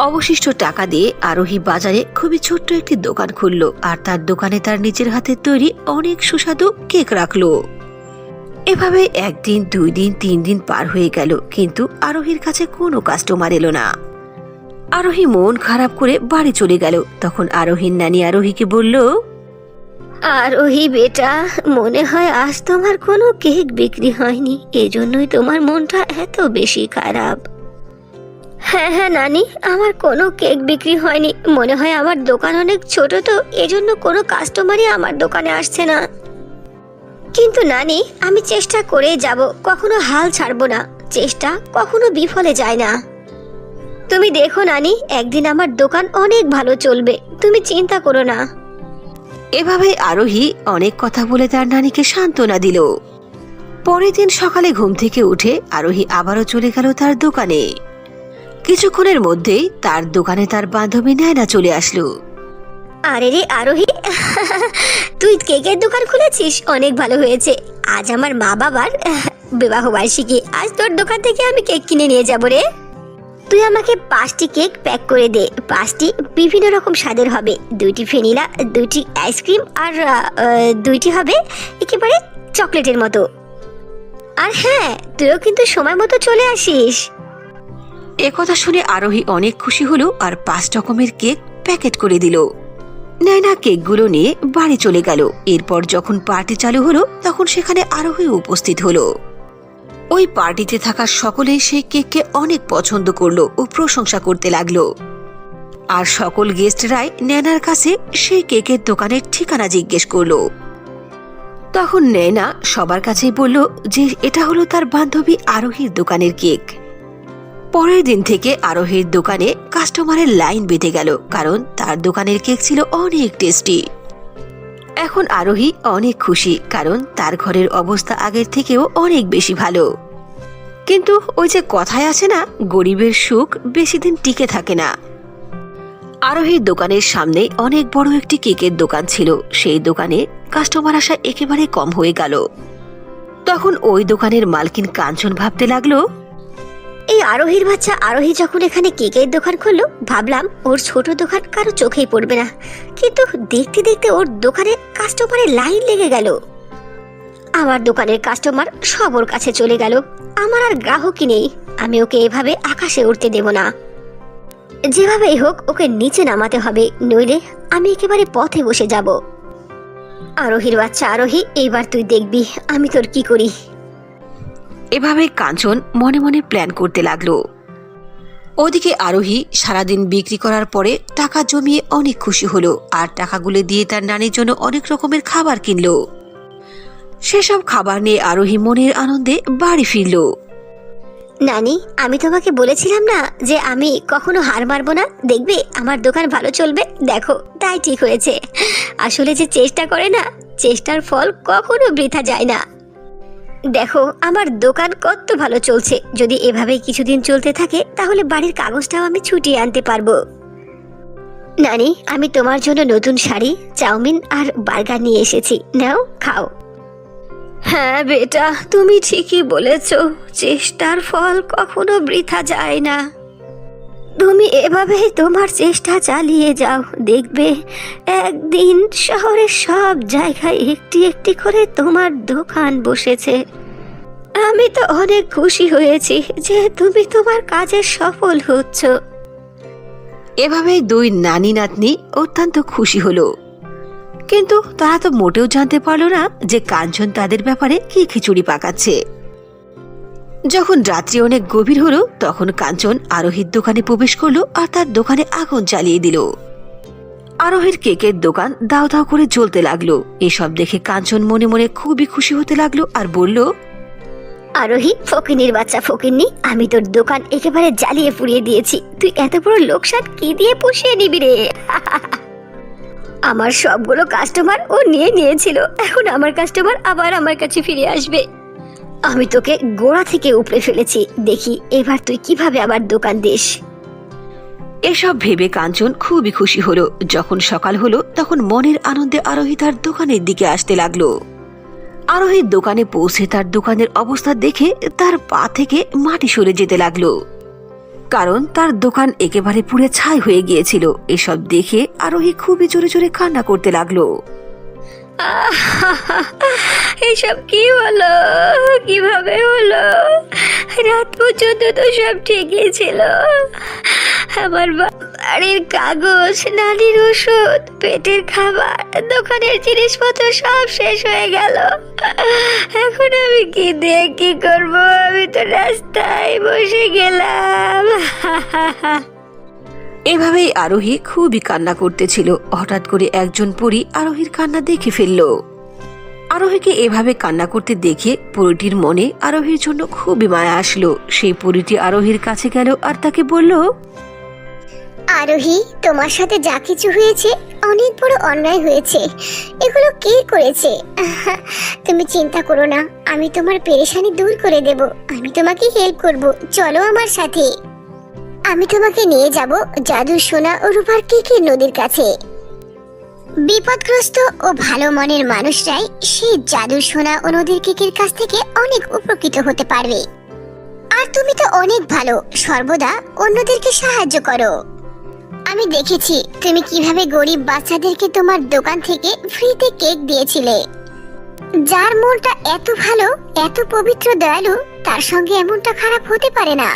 অবশিষ্ট টাকা দিয়ে আরোহী বাজারে খুবই ছোট্ট একটি দোকান খুললো আর তার দোকানে তার নিজের হাতে তৈরি অনেক সুস্বাদু কেক রাখলো। এভাবে একদিন, 2 দিন, 3 দিন পার হয়ে গেল, কিন্তু আরোহীর কাছে কোনো কাস্টমার এলো না। আরোহী মন খারাপ করে বাড়ি চলে গেল। তখন আরোহীর নানি আরোহীকে বলল, আরোহী বেটা, মনে হয় আজ তোমার কোনো কেক বিক্রি হয়নি, এজন্যই তোমার মনটা এত বেশি খারাপ। হ্যাঁ হ্যাঁ নানি, আমার কোনো কেক বিক্রি হয়নি, মনে হয় আমার দোকান অনেক ছোট, তো এজন্য কোনো কাস্টমারই আমার দোকানে আসছে না। কিন্তু নানি, আমি চেষ্টা করেই যাব, কখনো হাল ছাড়বো না, চেষ্টা কখনো বিফলে যায় না। তুমি দেখো নানি, একদিন আমার দোকান অনেক ভালো চলবে, তুমি চিন্তা করো না। এভাবে আরোহী অনেক কথা বলে তার নানিকে সান্ত্বনা দিল। পরের দিন সকালে ঘুম থেকে উঠে আরোহী আবারও চলে গেল তার দোকানে। কিছুক্ষণের মধ্যেই তার দোকানে তার বান্ধবী নায়না চলে আসলো। আরে রে আরোহী, তুই কেকের দোকান খুলেছিস, অনেক ভালো হয়েছে। আজ আমার মা বাবার বিবাহ বার্ষিকী, আজ তোর দোকান থেকে আমি কেক কিনে নিয়ে যাব রে। তুই আমাকে 5টি কেক প্যাক করে দে, 5টি বিভিন্ন রকম স্বাদের হবে, 2টি ভ্যানিলা, 2টি আইসক্রিম আর 2টি হবে একেবারে চকলেটের মতো। আর হ্যাঁ, তুইও কিন্তু সময় মতো চলে আসিস। একথা শুনে আরোহী অনেক খুশি হলো আর 5 রকমের কেক প্যাকেট করে দিল। নয়না কেকগুলো নিয়ে বাড়ি চলে গেল। এরপর যখন পার্টি চালু হলো তখন সেখানে আরোহী উপস্থিত হলো। ওই পার্টিতে থাকা সকলেই সেই কেককে অনেক পছন্দ করলো ও প্রশংসা করতে লাগলো। আর সকল গেস্টরাই নয়নার কাছে সেই কেকের দোকানের ঠিকানা জিজ্ঞেস করলো। তখন নয়না সবার কাছেই বলল যে এটা হলো তার বান্ধবী আরোহীর দোকানের কেক। পরের দিন থেকে আরোহীর দোকানে কাস্টমারের লাইন বেঁধে গেল, কারণ তার দোকানের কেক ছিল অনেক টেস্টি। এখন আরোহী অনেক খুশি, কারণ তার ঘরের অবস্থা আগের থেকেও অনেক বেশি ভালো। কিন্তু ওই যে কথায় আছে না, গরিবের সুখ বেশি দিন টিকে থাকে না। আরোহীর দোকানের সামনে অনেক বড় একটি কেকের দোকান ছিল। সেই দোকানে কাস্টমার আসা একেবারে কম হয়ে গেল। তখন ওই দোকানের মালকিন কাঞ্চন ভাবতে লাগলো, এই আরোহীর বাচ্চা আরোহী যখন এখানে কেকের দোকান খুললো, ভাবলাম ওর ছোট দোকান কারো চোখেই পড়বে না, কিন্তু দেখতে দেখতে ওর দোকানে কাস্টমারের লাইন লেগে গেল। আমার দোকানের কাস্টমার সব ওর কাছে চলে গেল। আমার আর গ্রাহকই নেই। আমি ওকে এভাবে আকাশে উঠতে দেব না। যেভাবেই হোক ওকে নিচে নামাতে হবে, নইলে আমি একেবারে পথে বসে যাব। আরোহীর বাচ্চা আরোহী, এইবার তুই দেখবি আমি তোর কি করি। এভাবে কাঞ্চন মনে মনে প্ল্যান করতে লাগলো। ওদিকে আরোহী সারাদিন বিক্রি করার পরে টাকা জমিয়ে অনেক খুশি হলো, আর টাকাগুলো দিয়ে তার নানির জন্য অনেক রকমের খাবার কিনলো। সেসব খাবার নিয়ে আরোহী মনের আনন্দে বাড়ি ফিরল। নানি, আমি তোমাকে বলেছিলাম না যে আমি কখনো হার মারবো না, দেখবে আমার দোকান ভালো চলবে। দেখো, তাই ঠিক হয়েছে। আসলে যে চেষ্টা করে না, চেষ্টার ফল কখনো বৃথা যায় না। দেখো আমার দোকান কত ভালো চলছে। যদি এভাবেই কিছুদিন চলতে থাকে তাহলে বাড়ির কাগজটাও আমি ছুটিয়ে আনতে পারবো। নানি, আমি তোমার জন্য নতুন শাড়ি, চাউমিন আর বার্গার নিয়ে এসেছি, নাও খাও। হ্যাঁ বেটা, তুমি ঠিকই বলেছ, চেষ্টার ফল কখনো বৃথা যায় না। তুমি এভাবেই তোমার চেষ্টা চালিয়ে যাও, দেখবে একদিন শহরের সব জায়গায় একটি একটি করে তোমার দোকান বসেছে। আমি তো অনেক খুশি হয়েছি যে তুমি তোমার কাজে সফল হচ্ছ। এভাবেই 2 নানি নাতনি অত্যন্ত খুশি হলো। কিন্তু তারা তো মোটেও জানতে পারলো না যে কাঞ্চন তাদের ব্যাপারে কি খিচুড়ি পাকাচ্ছে। যখন রাত্রি অনেক গভীর হলো তখন কাঞ্চন আরোহীর দোকানে প্রবেশ করলো আর তার দোকানে আগুন জ্বালিয়ে দিল। আরোহীর কেকের দোকান দাও দাও করে জ্বলতে লাগলো। এসব দেখে কাঞ্চন মনে মনে খুবই খুশি হতে লাগলো আর বলল, আরোহী, ফকিনীর বাচ্চা ফকিন্নি, আমি তোর দোকান একেবারে জ্বালিয়ে পুড়িয়ে দিয়েছি। তুই এত বড় লোকসান কি দিয়ে পুষিয়ে নিবি রে? আমার সবগুলো কাস্টমার ও নিয়ে নিয়েছিল, এখন আমার কাস্টমার আবার আমার কাছে ফিরে আসবে। আমি তোকে গোড়া থেকে উপড়ে ফেলেছি, দেখি এবার তুই কিভাবে আবার দোকান দিস। এসব ভেবে কাঞ্চন খুবই খুশি হলো। যখন সকাল হলো তখন মনের আনন্দে আরোহী তার দোকানের দিকে আসতে লাগলো। আরোহীর দোকানে পৌঁছে তার দোকানের অবস্থা দেখে তার পা থেকে মাটি সরে যেতে লাগলো, কারণ তার দোকান একেবারে পুড়ে ছাই হয়ে গিয়েছিল। এসব দেখে আরোহী খুবই জোরে জোরে কান্না করতে লাগলো। এসব কি হলো? কিভাবে হলো? রাত পর্যন্ত তো সব ঠিকই ছিল। আমার বাড়ির কাগজ, নানির ওষুধ, পেটের খাবার, দোকানের জিনিসপত্র সব শেষ হয়ে গেল। এখন আমি কি দিয়ে কি করবো? আমি তো রাস্তায় বসে গেলাম। এভাবেই আরোহী খুবই কান্না করতেছিল। হঠাৎ করে একজন পরী আরোহীর কান্না দেখে ফেলল। আরোহীকে এভাবে কান্না করতে দেখে পরীটির মনে আরোহীর জন্য খুবই মায়া আসলো। সেই পরীটি আরোহীর কাছে গেল আর তাকে বলল, আরোহী, তোমার সাথে যা কিছু হয়েছে অনেক বড় অন্যায় হয়েছে। এগুলো কে করেছে? তুমি চিন্তা করো না, আমি তোমার পেরেশানি দূর করে দেব। আমি তোমাকে হেল্প করব, চলো আমার সাথে। আমি তোমাকে নিয়ে যাব জাদুর সোনা ও রূপার কেকের নদীর কাছে। বিপদগ্রস্ত ও ভালো মনের মানুষরাই সেই জাদুর সোনা ও নদীর কেকের কাছ থেকে অনেক উপকৃত হতে পারবে। আর তুমি তো অনেক ভালো, সর্বদা অন্যদেরকে সাহায্য করো। আমি দেখেছি তুমি কিভাবে গরিব বাচ্চাদেরকে তোমার দোকান থেকে ফ্রিতে কেক দিয়েছিলে। যার মনটা এত ভালো, এত পবিত্র, দয়ালু, তার সঙ্গে এমনটা খারাপ হতে পারে না।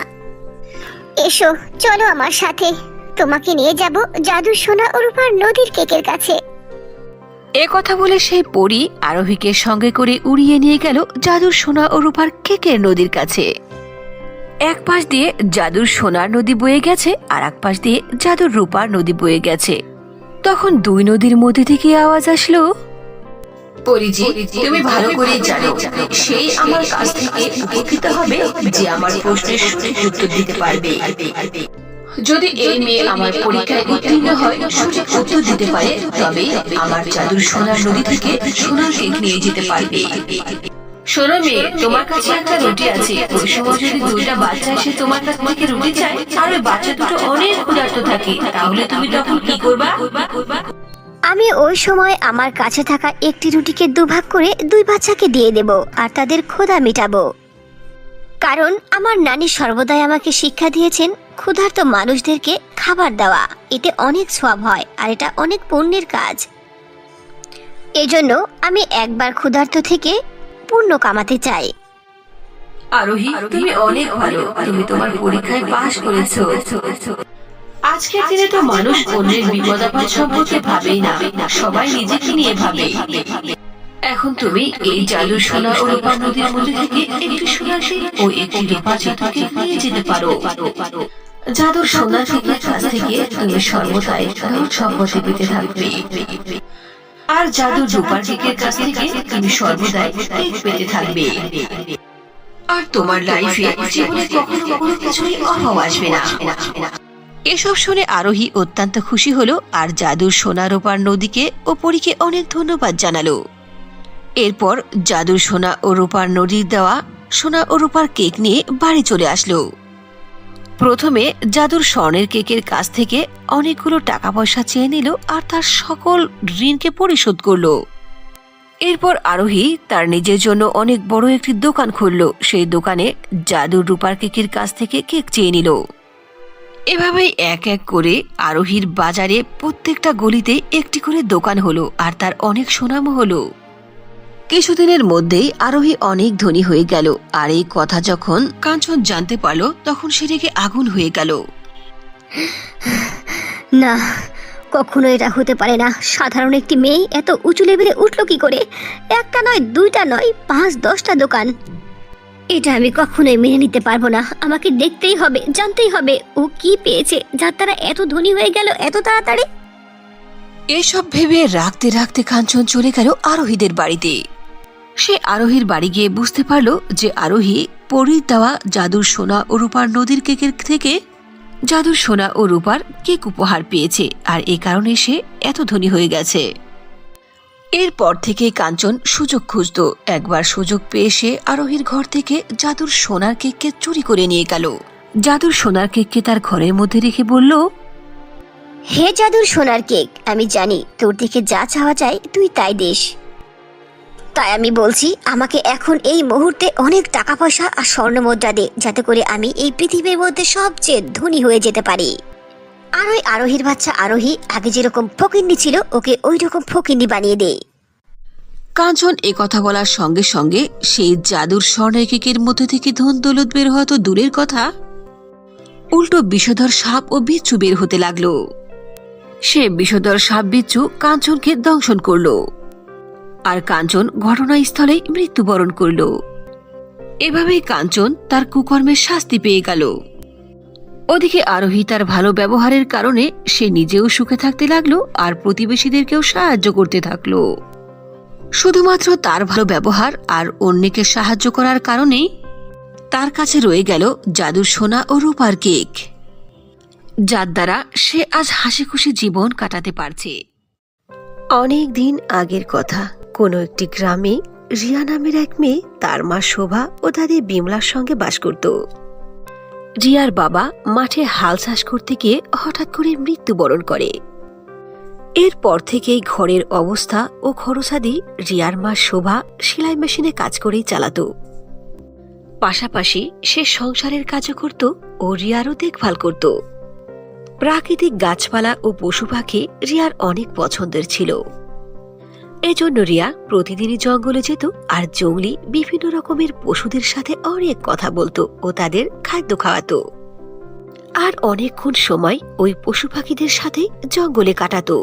এসো, চলো আমার সাথে, তোমাকে নিয়ে যাব জাদুর সোনা ও রূপার নদীর কেকের কাছে। এ কথা বলে সেই পরী আরোহীকে সঙ্গে করে উড়িয়ে নিয়ে গেল জাদুর সোনা ও রূপার কেকের নদীর কাছে। এক পাশ দিয়ে জাদুর সোনার নদী বয়ে গেছে, আর এক পাশ দিয়ে জাদুর রূপার নদী বয়ে গেছে। তখন দুই নদীর মধ্যে থেকে আওয়াজ আসলো, পরীজি, তুমি ভালো করে জানো সেই আমার কাছ থেকে উপকৃত হবে যে আমার প্রশ্নের সঠিক উত্তর দিতে পারবে। যদি এই মেয়ে আমার পরীক্ষায় উত্তীর্ণ হয়, সঠিক উত্তর দিতে পারে, তবে আমার জাদুর সোনার নদী থেকে সোনার কেক নিয়ে যেতে পারবে। শোনো মেয়ে, তোমার কাছে একটা রুটি আছে। ওই সময় যদি দুইটা বাচ্চা এসে তোমার কাছ থেকে রুটি চায়, আর ওই বাচ্চা দুটো অনেক ক্ষুধার্ত থাকে, তাহলে তুমি তখন কি করবা? আমি ওই সময় আমার কাছে থাকা একটি রুটিকে দুভাগ করে দুই বাচ্চাকে দিয়ে দেব আর তাদের ক্ষুধা মেটাবো। কারণ আমার নানি সর্বদাই আমাকে শিক্ষা দিয়েছেন ক্ষুধার্ত মানুষদেরকে খাবার দেওয়া, এতে অনেক সওয়াব হয় আর এটা অনেক পুণ্যের কাজ। এজন্য আমি একবার ক্ষুধার্ত থেকে পুণ্য কামাতে চাই। আরোহী, তুমি অনেক ভালো, তুমি তোমার পরীক্ষায় পাশ করেছো। আজকের দিনে তো মানুষ অন্যের বিপদ আপদ সম্পর্কে ভাবেই না, সবাই নিজেকে নিয়ে ভাবে। এখন তুমি এই জাদুর সোনা ও রূপার নদীর মধ্যে থেকে একটি সোনার কেক ও একটি রূপার জাদুকে নিয়ে যেতে পারো। জাদুর সোনার কেকের কাছ থেকে তুমি সর্বদাই ধন সম্পত্তি পেতে থাকবে, আর জাদুর রূপার কেকের কাছ থেকে তুমি সর্বদাই কেক পেতে থাকবে। আর তোমার লাইফে জীবনে কখনো কোনো কিছুই অভাব আসবে না। এসব শুনে আরোহী অত্যন্ত খুশি হলো, আর জাদুর সোনা রূপার নদীকে ও পরীকে অনেক ধন্যবাদ জানালো। এরপর জাদুর সোনা ও রূপার নদীর দেওয়া সোনা ও রূপার কেক নিয়ে বাড়ি চলে আসলো। প্রথমে জাদুর স্বর্ণের কেকের কাছ থেকে অনেকগুলো টাকা পয়সা চেয়ে নিল আর তার সকল ঋণকে পরিশোধ করলো। এরপর আরোহী তার নিজের জন্য অনেক বড় একটি দোকান খুলল। সেই দোকানে জাদুর রূপার কেকের কাছ থেকে কেক চেয়ে নিল। এভাবেই এক এক করে আরোহীর বাজারে প্রত্যেকটা গলিতে একটি করে দোকান হলো, আর তার অনেক সুনামও হলো। কিছুদিনের মধ্যেই আরোহী অনেক ধনী হয়ে গেল, আর এই কথা যখন কাঞ্চন জানতে পারল, তখন সে রেগে আগুন হয়ে গেল। না, কখনো এটা হতে পারে না। সাধারণ একটি মেয়ে এত উঁচু লেভেলে উঠলো কি করে? একটা নয়, দুইটা নয়, 5-10টা দোকান। এটা আমি কখনোই মেনে নিতে পারবো না। আমাকে দেখতেই হবে, জানতেই হবে ও কি পেয়েছে যার দ্বারা এত ধনী হয়ে গেল এত তাড়াতাড়ি। এসব ভেবে রাখতে রাখতে কাঞ্চন চলে গেল আরোহীদের বাড়িতে। সে আরোহীর বাড়ি গিয়ে বুঝতে পারল যে আরোহী পরীর দেওয়া জাদুর সোনা ও রূপার নদীর কেকের থেকে জাদুর সোনা ও রূপার কেক উপহার পেয়েছে, আর এ কারণে সে এত ধনী হয়ে গেছে। এরপর থেকে কাঞ্চন সুযোগ খুঁজত। একবার সুযোগ পেয়ে সে আরোহীর ঘর থেকে জাদুর সোনার কেককে চুরি করে নিয়ে গেল। জাদুর সোনার কেককে তার ঘরের মধ্যে রেখে বলল, হে জাদুর সোনার কেক, আমি জানি তোর থেকে যা চাওয়া যায় তুই তাই দিস। তাই আমি বলছি, আমাকে এখন এই মুহূর্তে অনেক টাকা পয়সা আর স্বর্ণ মুদ্রা দে, যাতে করে আমি এই পৃথিবীর মধ্যে সবচেয়ে ধনী হয়ে যেতে পারি। আর ওই আরোহীর বাচ্চা আরোহী আগে যেরকম ফকিন্নি ছিল, ওকে ওই রকম ফকিন্নি বানিয়ে দে। কাঞ্চন এ কথা বলার সঙ্গে সঙ্গে সেই জাদুর স্বর্ণের কেকের মধ্যে থেকে ধন দৌলত বের হওয়া তো দূরের কথা, উল্টো বিষধর সাপ ও বিচ্ছু বের হতে লাগলো। সে বিষধর সাপ বিচ্ছু কাঞ্চনকে দংশন করল, আর কাঞ্চন ঘটনাস্থলেই মৃত্যুবরণ করল। এভাবেই কাঞ্চন তার কুকর্মের শাস্তি পেয়ে গেল। ওদিকে আরোহী তার ভালো ব্যবহারের কারণে সে নিজেও সুখে থাকতে লাগলো, আর প্রতিবেশীদেরকেও সাহায্য করতে থাকলো। শুধুমাত্র তার ভালো ব্যবহার আর অন্যকে সাহায্য করার কারণেই তার কাছে রয়ে গেল জাদুর সোনা ও রূপার কেক, যার দ্বারা সে আজ হাসি খুশি জীবন কাটাতে পারছে। অনেক দিন আগের কথা, কোনো একটি গ্রামে রিয়া নামের এক মেয়ে তার মা শোভা ও দাদি বিমলার সঙ্গে বাস করত। রিয়ার বাবা মাঠে হাল চাষ করতে গিয়ে হঠাৎ করে মৃত্যুবরণ করে। এরপর থেকেই ঘরের অবস্থা ও খরচাদি রিয়ার মা শোভা সেলাই মেশিনে কাজ করেই চালাত। পাশাপাশি সে সংসারের কাজও করত ও রিয়ারও দেখভাল করত। প্রাকৃতিক গাছপালা ও পশু পাখি রিয়ার অনেক পছন্দের ছিল। এজন্য রিয়া প্রতিদিনই জঙ্গলে যেত আর জঙ্গলি বিভিন্ন রকমের পশুদের সাথে অনেক কথা বলতো ও তাদের খাদ্য খাওয়াতো আর অনেকক্ষণ সময় ওই পশু পাখিদের সাথে জঙ্গলে কাটাতো।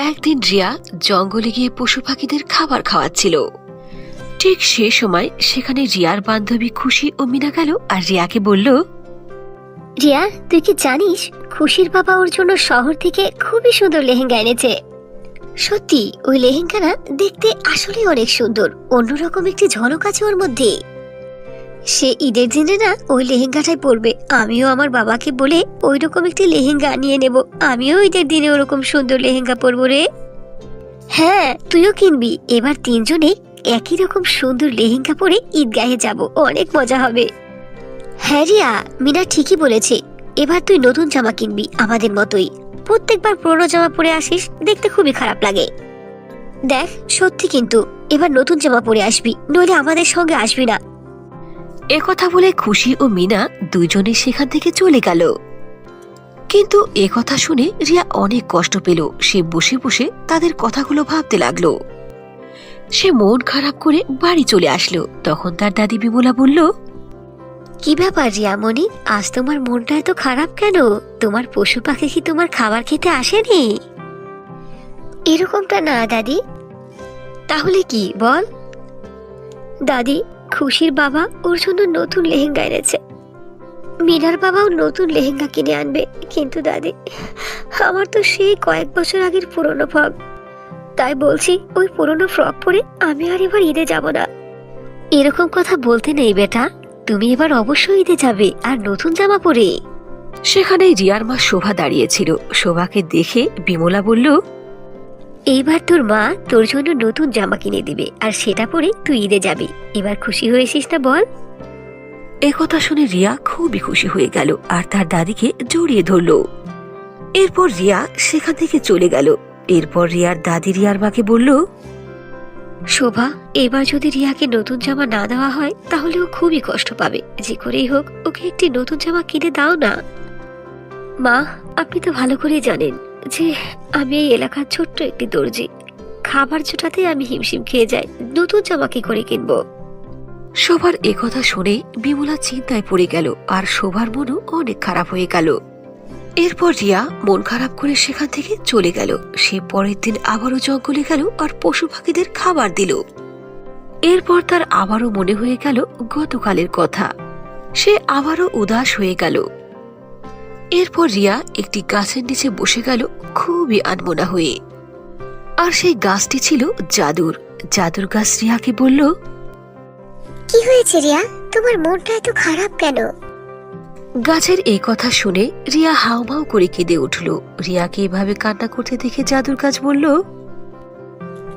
একদিন রিয়া জঙ্গলে গিয়ে পশু পাখিদের খাবার খাওয়াচ্ছিল। ঠিক সে সময় সেখানে রিয়ার বান্ধবী খুশি ও মিনা গেল আর রিয়াকে বলল, রিয়া, তুই কি জানিস খুশির বাবা ওর জন্য শহর থেকে খুবই সুন্দর লেহেঙ্গা এনেছে। সত্যি ওই লেহেঙ্গাটা দেখতে আসলে অনেক সুন্দর, অন্যরকম একটি ঝলক আছে ওর মধ্যে। সে ঈদের দিনে না ওই লেহেঙ্গাটাই পরবে। আমিও আমার বাবাকে বলে ওই রকম একটি লেহেঙ্গা নিয়ে নেব। আমিও ঈদের দিনে ওরকম সুন্দর লেহেঙ্গা পরবো রে। হ্যাঁ, তুইও কিনবি। এবার তিনজনেই একই রকম সুন্দর লেহেঙ্গা পরে ঈদগাহে যাব, অনেক মজা হবে। হ্যাঁ রিয়া, মিনা ঠিকই বলেছে। এবার তুই নতুন জামা কিনবি আমাদের মতোই। প্রত্যেকবার পুরনো জামা পরে আসিস, দেখতে খুবই খারাপ লাগে। দেখ, সত্যি কিন্তু এবার নতুন জামা পরে আসবি, নইলে আমাদের সঙ্গে আসবি না। একথা বলে খুশি ও মিনা দুইজনে সেখান থেকে চলে গেল। কিন্তু একথা শুনে রিয়া অনেক কষ্ট পেল। সে বসে বসে তাদের কথাগুলো ভাবতে লাগলো। সে মন খারাপ করে বাড়ি চলে আসলো। তখন তার দাদি বিমলা বলল, কি ব্যাপার রিয়ামণি, আজ তোমার মনটা এত খারাপ কেন? তোমার পশু পাখি কি তোমার খাবার খেতে আসেনি? এরকমটা না দাদি। তাহলে কি বল? দাদি, খুশির বাবা ওর জন্য নতুন লেহেঙ্গা এনেছে। মিনার বাবাও নতুন লেহেঙ্গা কিনে আনবে। কিন্তু দাদি, আমার তো সেই কয়েক বছর আগের পুরনো ফ্রক। তাই বলছি, ওই পুরনো ফ্রক পরে আমি আর এবার ঈদে যাব না। এরকম কথা বলতে নেই বেটা, তুমি এবার অবশ্যই ঈদে যাবে, আর নতুন জামা পরে। সেখানে রিয়ার মা শোভা দাঁড়িয়েছিল। শোভাকে দেখে বিমলা বলল, এইবার তোর মা তোর জন্য নতুন জামা কিনে দিবে, আর সেটা পরে তুই ঈদে যাবি। এবার খুশি হয়েছিস না বল? একথা শুনে রিয়া খুবই খুশি হয়ে গেল আর তার দাদিকে জড়িয়ে ধরল। এরপর রিয়া সেখান থেকে চলে গেল। এরপর রিয়ার দাদি রিয়ার মাকে বলল, শোভা, এবার যদি রিয়াকে নতুন জামা না দেওয়া হয় তাহলে ও খুবই কষ্ট পাবে। যে করেই হোক ওকে একটি নতুন জামা কিনে দাও না। মা, আপনি তো ভালো করে জানেন যে আমি এই এলাকার ছোট্ট একটি দর্জি। খাবার জোটাতে আমি হিমশিম খেয়ে যাই, নতুন জামা কি করে কিনবো? শোভার একথা শুনে বিমলা চিন্তায় পড়ে গেল আর শোভার মনও অনেক খারাপ হয়ে গেল। এরপর রিয়া মন খারাপ করে সেখান থেকে চলে গেল। সে পরের দিন আবারও জঙ্গলে গেল আর পশু পাখিদের খাবার দিল। এরপর তার আবারও মনে হয়ে গেল গতকালের কথা। সে আবারও উদাস হয়ে গেল। এরপর রিয়া একটি গাছের নিচে বসে গেল খুবই আনমনা হয়ে। আর সেই গাছটি ছিল জাদুর। জাদুর গাছ রিয়াকে বলল, কি হয়েছে রিয়া, তোমার মনটা এত খারাপ কেন? গাছের এই কথা শুনে রিয়া হাউমাউ করে কেঁদে উঠল। রিয়াকে এভাবে কান্না করতে দেখে জাদুর গাছ বলল,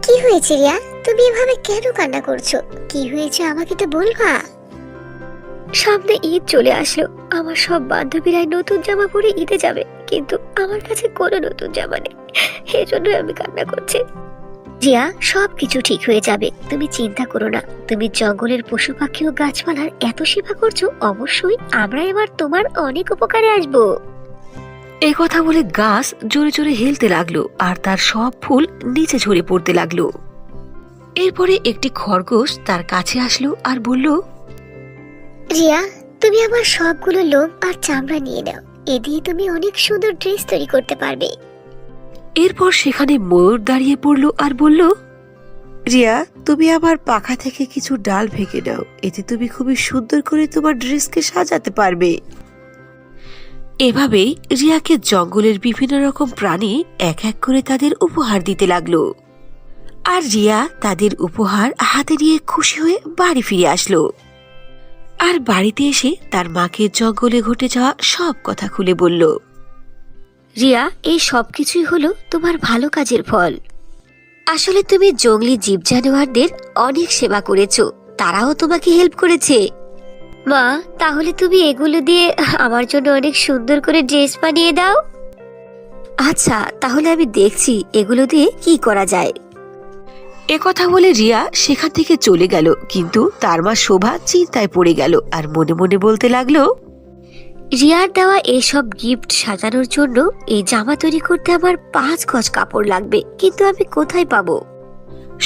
কি হয়েছে রিয়া, তুমি এভাবে কেন কান্না করছো? কি হয়েছে আমাকে তো বলবা। সামনে ঈদ চলে আসলো, আমার সব বান্ধবীরাই নতুন জামা পরে ঈদে যাবে, কিন্তু আমার কাছে কোনো নতুন জামা নেই। এজন্য আমি কান্না করছি। জিয়া, সবকিছু ঠিক হয়ে যাবে, তুমি চিন্তা করো না। তুমি জঙ্গলের পশু পাখি ও গাছপালার এত সেবা করছো, অবশ্যই আমরা এবার তোমার অনেক উপকারে আসবো। এ কথা বলে গাছ জোরে জোরে হেলতে লাগলো আর তার সব ফুল নিচে ঝরে পড়তে লাগলো। এরপরে একটি খরগোশ তার কাছে আসলো আর বলল, রিয়া, তুমি আমার সবগুলো লোম আর চামড়া নিয়ে নাও। এ দিয়ে তুমি অনেক সুন্দর ড্রেস তৈরি করতে পারবে। এরপর সেখানে ময়ূর দাঁড়িয়ে পড়ল আর বলল, রিয়া, তুমি আমার পাখা থেকে কিছু ডাল ভেঙে নাও, এতে তুমি খুবই সুন্দর করে তোমার ড্রেসকে সাজাতে পারবে। এভাবেই রিয়াকে জঙ্গলের বিভিন্ন রকম প্রাণী এক এক করে তাদের উপহার দিতে লাগলো। আর রিয়া তাদের উপহার হাতে নিয়ে খুশি হয়ে বাড়ি ফিরে আসলো। আর বাড়িতে এসে তার মাকে জঙ্গলে ঘটে যাওয়া সব কথা খুলে বলল। রিয়া, এই সবকিছুই হলো তোমার ভালো কাজের ফল। আসলে তুমি জঙ্গলি জীব জানোয়ারদের অনেক সেবা করেছো, তারাও তোমাকে হেল্প করেছে। মা, তাহলে তুমি এগুলো দিয়ে আমার জন্য অনেক সুন্দর করে ড্রেস বানিয়ে দাও। আচ্ছা, তাহলে আমি দেখছি এগুলো দিয়ে কি করা যায়। একথা বলে রিয়া সেখান থেকে চলে গেল। কিন্তু তার মা শোভা চিন্তায় পড়ে গেল আর মনে মনে বলতে লাগলো, রিয়ার দেওয়া এইসব গিফট সাজানোর জন্য এই জামা তৈরি করতে আমার 5 গজ কাপড় লাগবে, কিন্তু আমি কোথায় পাবো?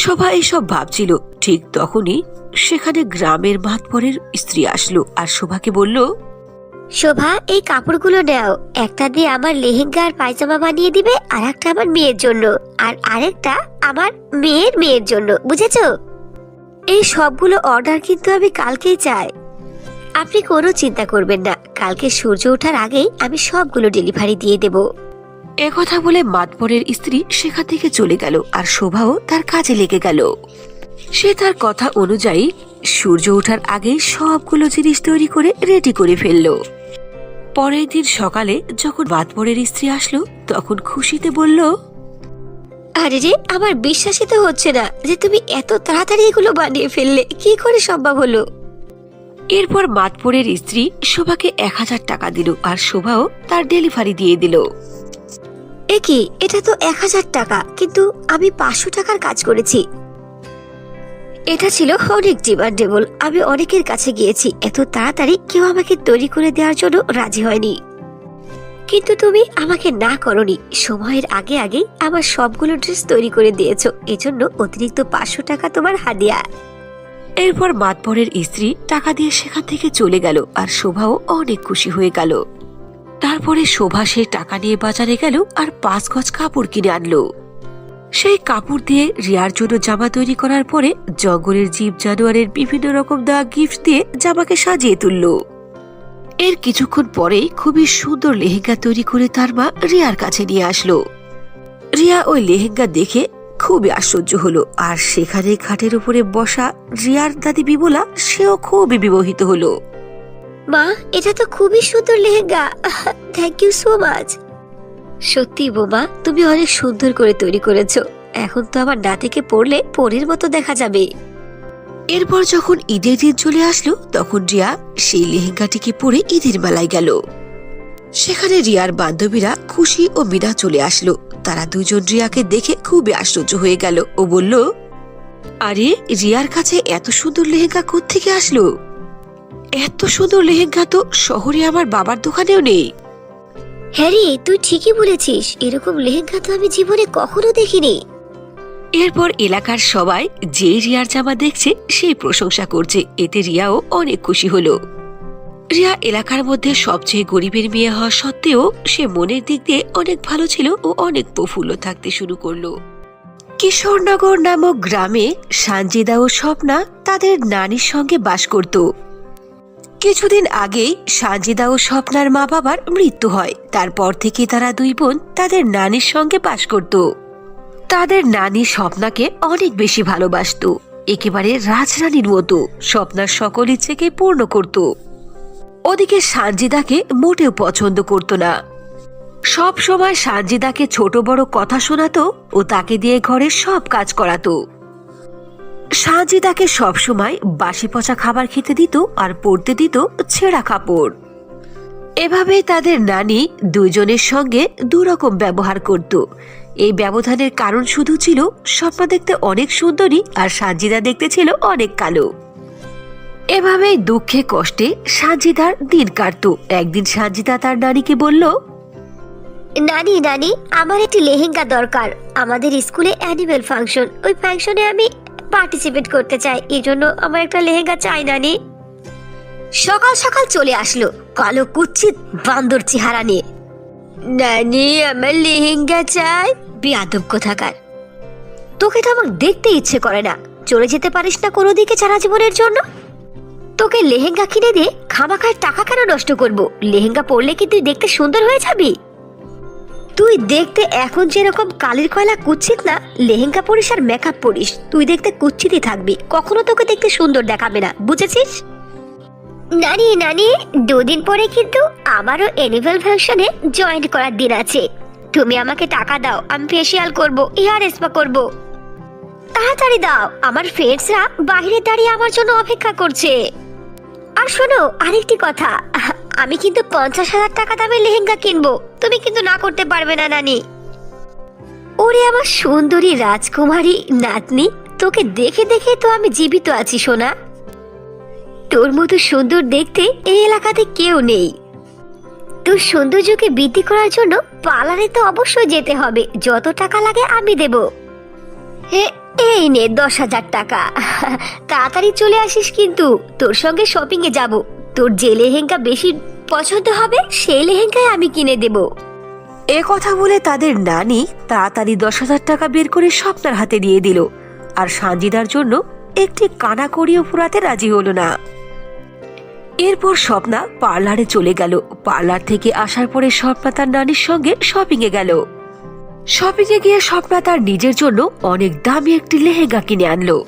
শোভা এইসব ভাবছিল, ঠিক তখনই সেখানে গ্রামের মাতবরের স্ত্রী আসলো আর শোভাকে বলল, শোভা, এই কাপড়গুলো নাও। একটা দিয়ে আমার লেহেঙ্গা আর পায়জামা বানিয়ে দিবে, আর একটা আমার মেয়ের জন্য, আর আরেকটা আমার মেয়ের জন্য, বুঝেছো? এই সবগুলো অর্ডার কিন্তু আমি কালকেই চাই। আপনি কোনো চিন্তা করবেন না, কালকে সূর্য ওঠার আগেই আমি সবগুলো ডেলিভারি দিয়ে দেব। একথা বলে মাতবরের স্ত্রী সেখান থেকে চলে গেল আর শোভাও তার কাজে লেগে গেল। সে তার কথা অনুযায়ী সূর্য ওঠার আগেই সবগুলো জিনিস তৈরি করে রেডি করে ফেলল। পরের দিন সকালে যখন মাতবরের স্ত্রী আসলো তখন খুশিতে বলল, আরে রে, আমার বিশ্বাসই তো হচ্ছে না যে তুমি এত তাড়াতাড়ি এগুলো বানিয়ে ফেললে। কি করে সম্ভব হলো? এরপর মাতবরের স্ত্রী শোভাকে 1000 টাকা দিল আর শোভাও তার ডেলিভারি দিয়ে দিল। এ কি, এটা তো 1000 টাকা, কিন্তু আমি 500 টাকার কাজ করেছি। এটা ছিল অনেক ডিমান্ডেবল। আমি অনেকের কাছে গিয়েছি, এত তাড়াতাড়ি কেউ আমাকে তৈরি করে দেওয়ার জন্য রাজি হয়নি, কিন্তু তুমি আমাকে না করনি। সময়ের আগে আগে আমার সবগুলো ড্রেস তৈরি করে দিয়েছো, এজন্য অতিরিক্ত 500 টাকা তোমার হাদিয়া। এরপর মাতবরের স্ত্রী টাকা দিয়ে সেখান থেকে চলে গেল আর শোভাও অনেক খুশি হয়ে গেল। তারপরে শোভা সেই টাকা নিয়ে বাজারে গেল আর 5 গজ কাপড় কিনে আনলো। সেই কাপড় দিয়ে রিয়ার জন্য জামা তৈরি করার পরে জঙ্গলের জীব জানোয়ারের বিভিন্ন রকম দেওয়া গিফট দিয়ে জামাকে সাজিয়ে তুলল। এর কিছুক্ষণ পরেই খুবই সুন্দর লেহেঙ্গা তৈরি করে তার মা রিয়ার কাছে নিয়ে আসলো। রিয়া ওই লেহেঙ্গা দেখে খুবই আশ্চর্য হলো, আর সেখানে খাটের উপরে বসা রিয়ার দাদি বিমলা, সেও খুবই বিমোহিত হলো। মা, এটা তো খুবই সুন্দর lehenga. Thank you so much. সত্যি বোমা, তুমি অনেক সুন্দর করে তৈরি করেছো। এখন তো আমার নাতিকে পরলে পরীর মতো দেখা যাবে। এরপর যখন ঈদের দিন চলে আসলো তখন রিয়া সেই লেহেঙ্গাটিকে পরে ঈদের মেলায় গেল। সেখানে রিয়ার বান্ধবীরা খুশি ও মিনা চলে আসলো। তারা দুজন রিয়াকে দেখে খুবই আশ্চর্য হয়ে গেল ও বলল, আরে রিয়ার কাছে এত সুন্দর লেহেঙ্গা কোত্থেকে আসলো? এত সুন্দর লেহেঙ্গা তো শহরে আমার বাবার দোকানেও নেই। হ্যারি, তুই ঠিকই বলেছিস, এরকম লেহেঙ্গা তো আমি জীবনে কখনো দেখিনি। এরপর এলাকার সবাই যে রিয়ার জামা দেখছে সেই প্রশংসা করছে, এতে রিয়াও অনেক খুশি হলো। রিয়া এলাকার মধ্যে সবচেয়ে গরিবের মেয়ে হওয়া সত্ত্বেও সে মনের দিক দিয়ে অনেক ভালো ছিল ও অনেক প্রফুল্ল থাকতে শুরু করলো। কিশোরনগর নামক গ্রামে সানজিদা ও স্বপ্না তাদের নানির সঙ্গে বাস করত। কিছুদিন আগেই সানজিদা ও স্বপ্নার মা বাবার মৃত্যু হয়। তারপর থেকে তারা দুই বোন তাদের নানির সঙ্গে বাস করত। তাদের নানি স্বপ্নাকে অনেক বেশি ভালোবাসত, একেবারে রাজরানীর মতো স্বপ্নার সকল ইচ্ছেকে পূর্ণ করত। ওদিকে সানজিদাকে মোটেও পছন্দ করত না। সব সময় সানজিদাকে ছোট বড় কথা শোনাতো ও তাকে দিয়ে ঘরের সব কাজ করাতো। সানজিদাকে সবসময় বাসি পচা খাবার খেতে দিত আর পরতে দিত ছেঁড়া কাপড়। এভাবে তাদের নানি দুইজনের সঙ্গে দুরকম ব্যবহার করত। এই ব্যবধানের কারণ শুধু ছিল স্বপ্না দেখতে অনেক সুন্দরী আর সানজিদা দেখতে ছিল অনেক কালো। এভাবেই দুঃখে কষ্টে সানজিদার দিন কাটতো। একদিন সানজিদা তার নানিকে বলল, নানি নানি, আমার একটি লেহেঙ্গা দরকার। আমাদের স্কুলে অ্যানুয়াল ফাংশন, ওই ফাংশনে আমি পার্টিসিপেট করতে চাই, এই জন্য আমার একটা লেহেঙ্গা চাই নানি। সকাল সকাল চলে আসলো কালো কুচ্ছিত বান্দর চেহারা নিয়ে। নানি, আমার লেহেঙ্গা চাই। বেয়াদব কোথাকার, তোকে তো আমার দেখতে ইচ্ছে করে না। চলে যেতে পারিস না কোনো দিকে সারা জীবনের জন্য? তোকে লেহেঙ্গা কিনে দিয়ে খামাখায় টাকা কেন নষ্ট করবো? লেহেঙ্গা পরলে কি তুই দেখতে সুন্দর হয়ে যাবি? তুই দেখতে এখন যেরকম কালির কয়লা কুচ্ছিত না, লেহেঙ্গা পরিস আর মেকআপ পরিস, তুই দেখতে কুচ্ছিতই থাকবি, কখনো তোকে দেখতে সুন্দর দেখাবে না, বুঝেছিস? নানি নানি, 2 দিন পরে কিন্তু আমারও অ্যানুয়াল ফাংশনে জয়েন করার দিন আছে। তুমি আমাকে টাকা দাও, আমি ফেসিয়াল করব, হেয়ার স্পা করব। তাড়াতাড়ি দাও, আমার ফ্রেন্ডসরা বাইরে দাঁড়িয়ে আমার জন্য অপেক্ষা করছে। আর শোনো, আরেকটি কথা, আমি কিন্তু 50,000 টাকা দামের লেহেঙ্গা কিনবো, তুমি কিন্তু না করতে পারবে না নানি। ওরে আমার সুন্দরী রাজকুমারী নাতনি, তোকে দেখে দেখে তো আমি জীবিত আছি সোনা। তোর মতো সুন্দর দেখতে এই এলাকাতে কেউ নেই। তোর সৌন্দর্যকে বৃদ্ধি করার জন্য পার্লারে তো অবশ্যই যেতে হবে, যত টাকা লাগে আমি দেব। হে এই নে 10,000 টাকা। তাড়াতাড়ি চলে আসিস কিন্তু, তোর সঙ্গে শপিং এ যাব। তোর যে লেহেঙ্গা বেশি পছন্দ হবে সেই লেহেঙ্গাই আমি কিনে দেব। এ কথা বলে তাদের নানি তাড়াতাড়ি 10,000 টাকা বের করে স্বপ্নার হাতে দিয়ে দিল, আর সানজিদার জন্য একটি কানাকড়িও পুরাতে রাজি হলো না। এরপর স্বপ্না পার্লারে চলে গেল। পার্লার থেকে আসার পরে স্বপ্না তার নানির সঙ্গে শপিং এ গেল। শপিং এ গিয়ে স্বপ্না তার নিজের জন্য অনেক দামি একটি লেহেঙ্গা কিনে আনলো।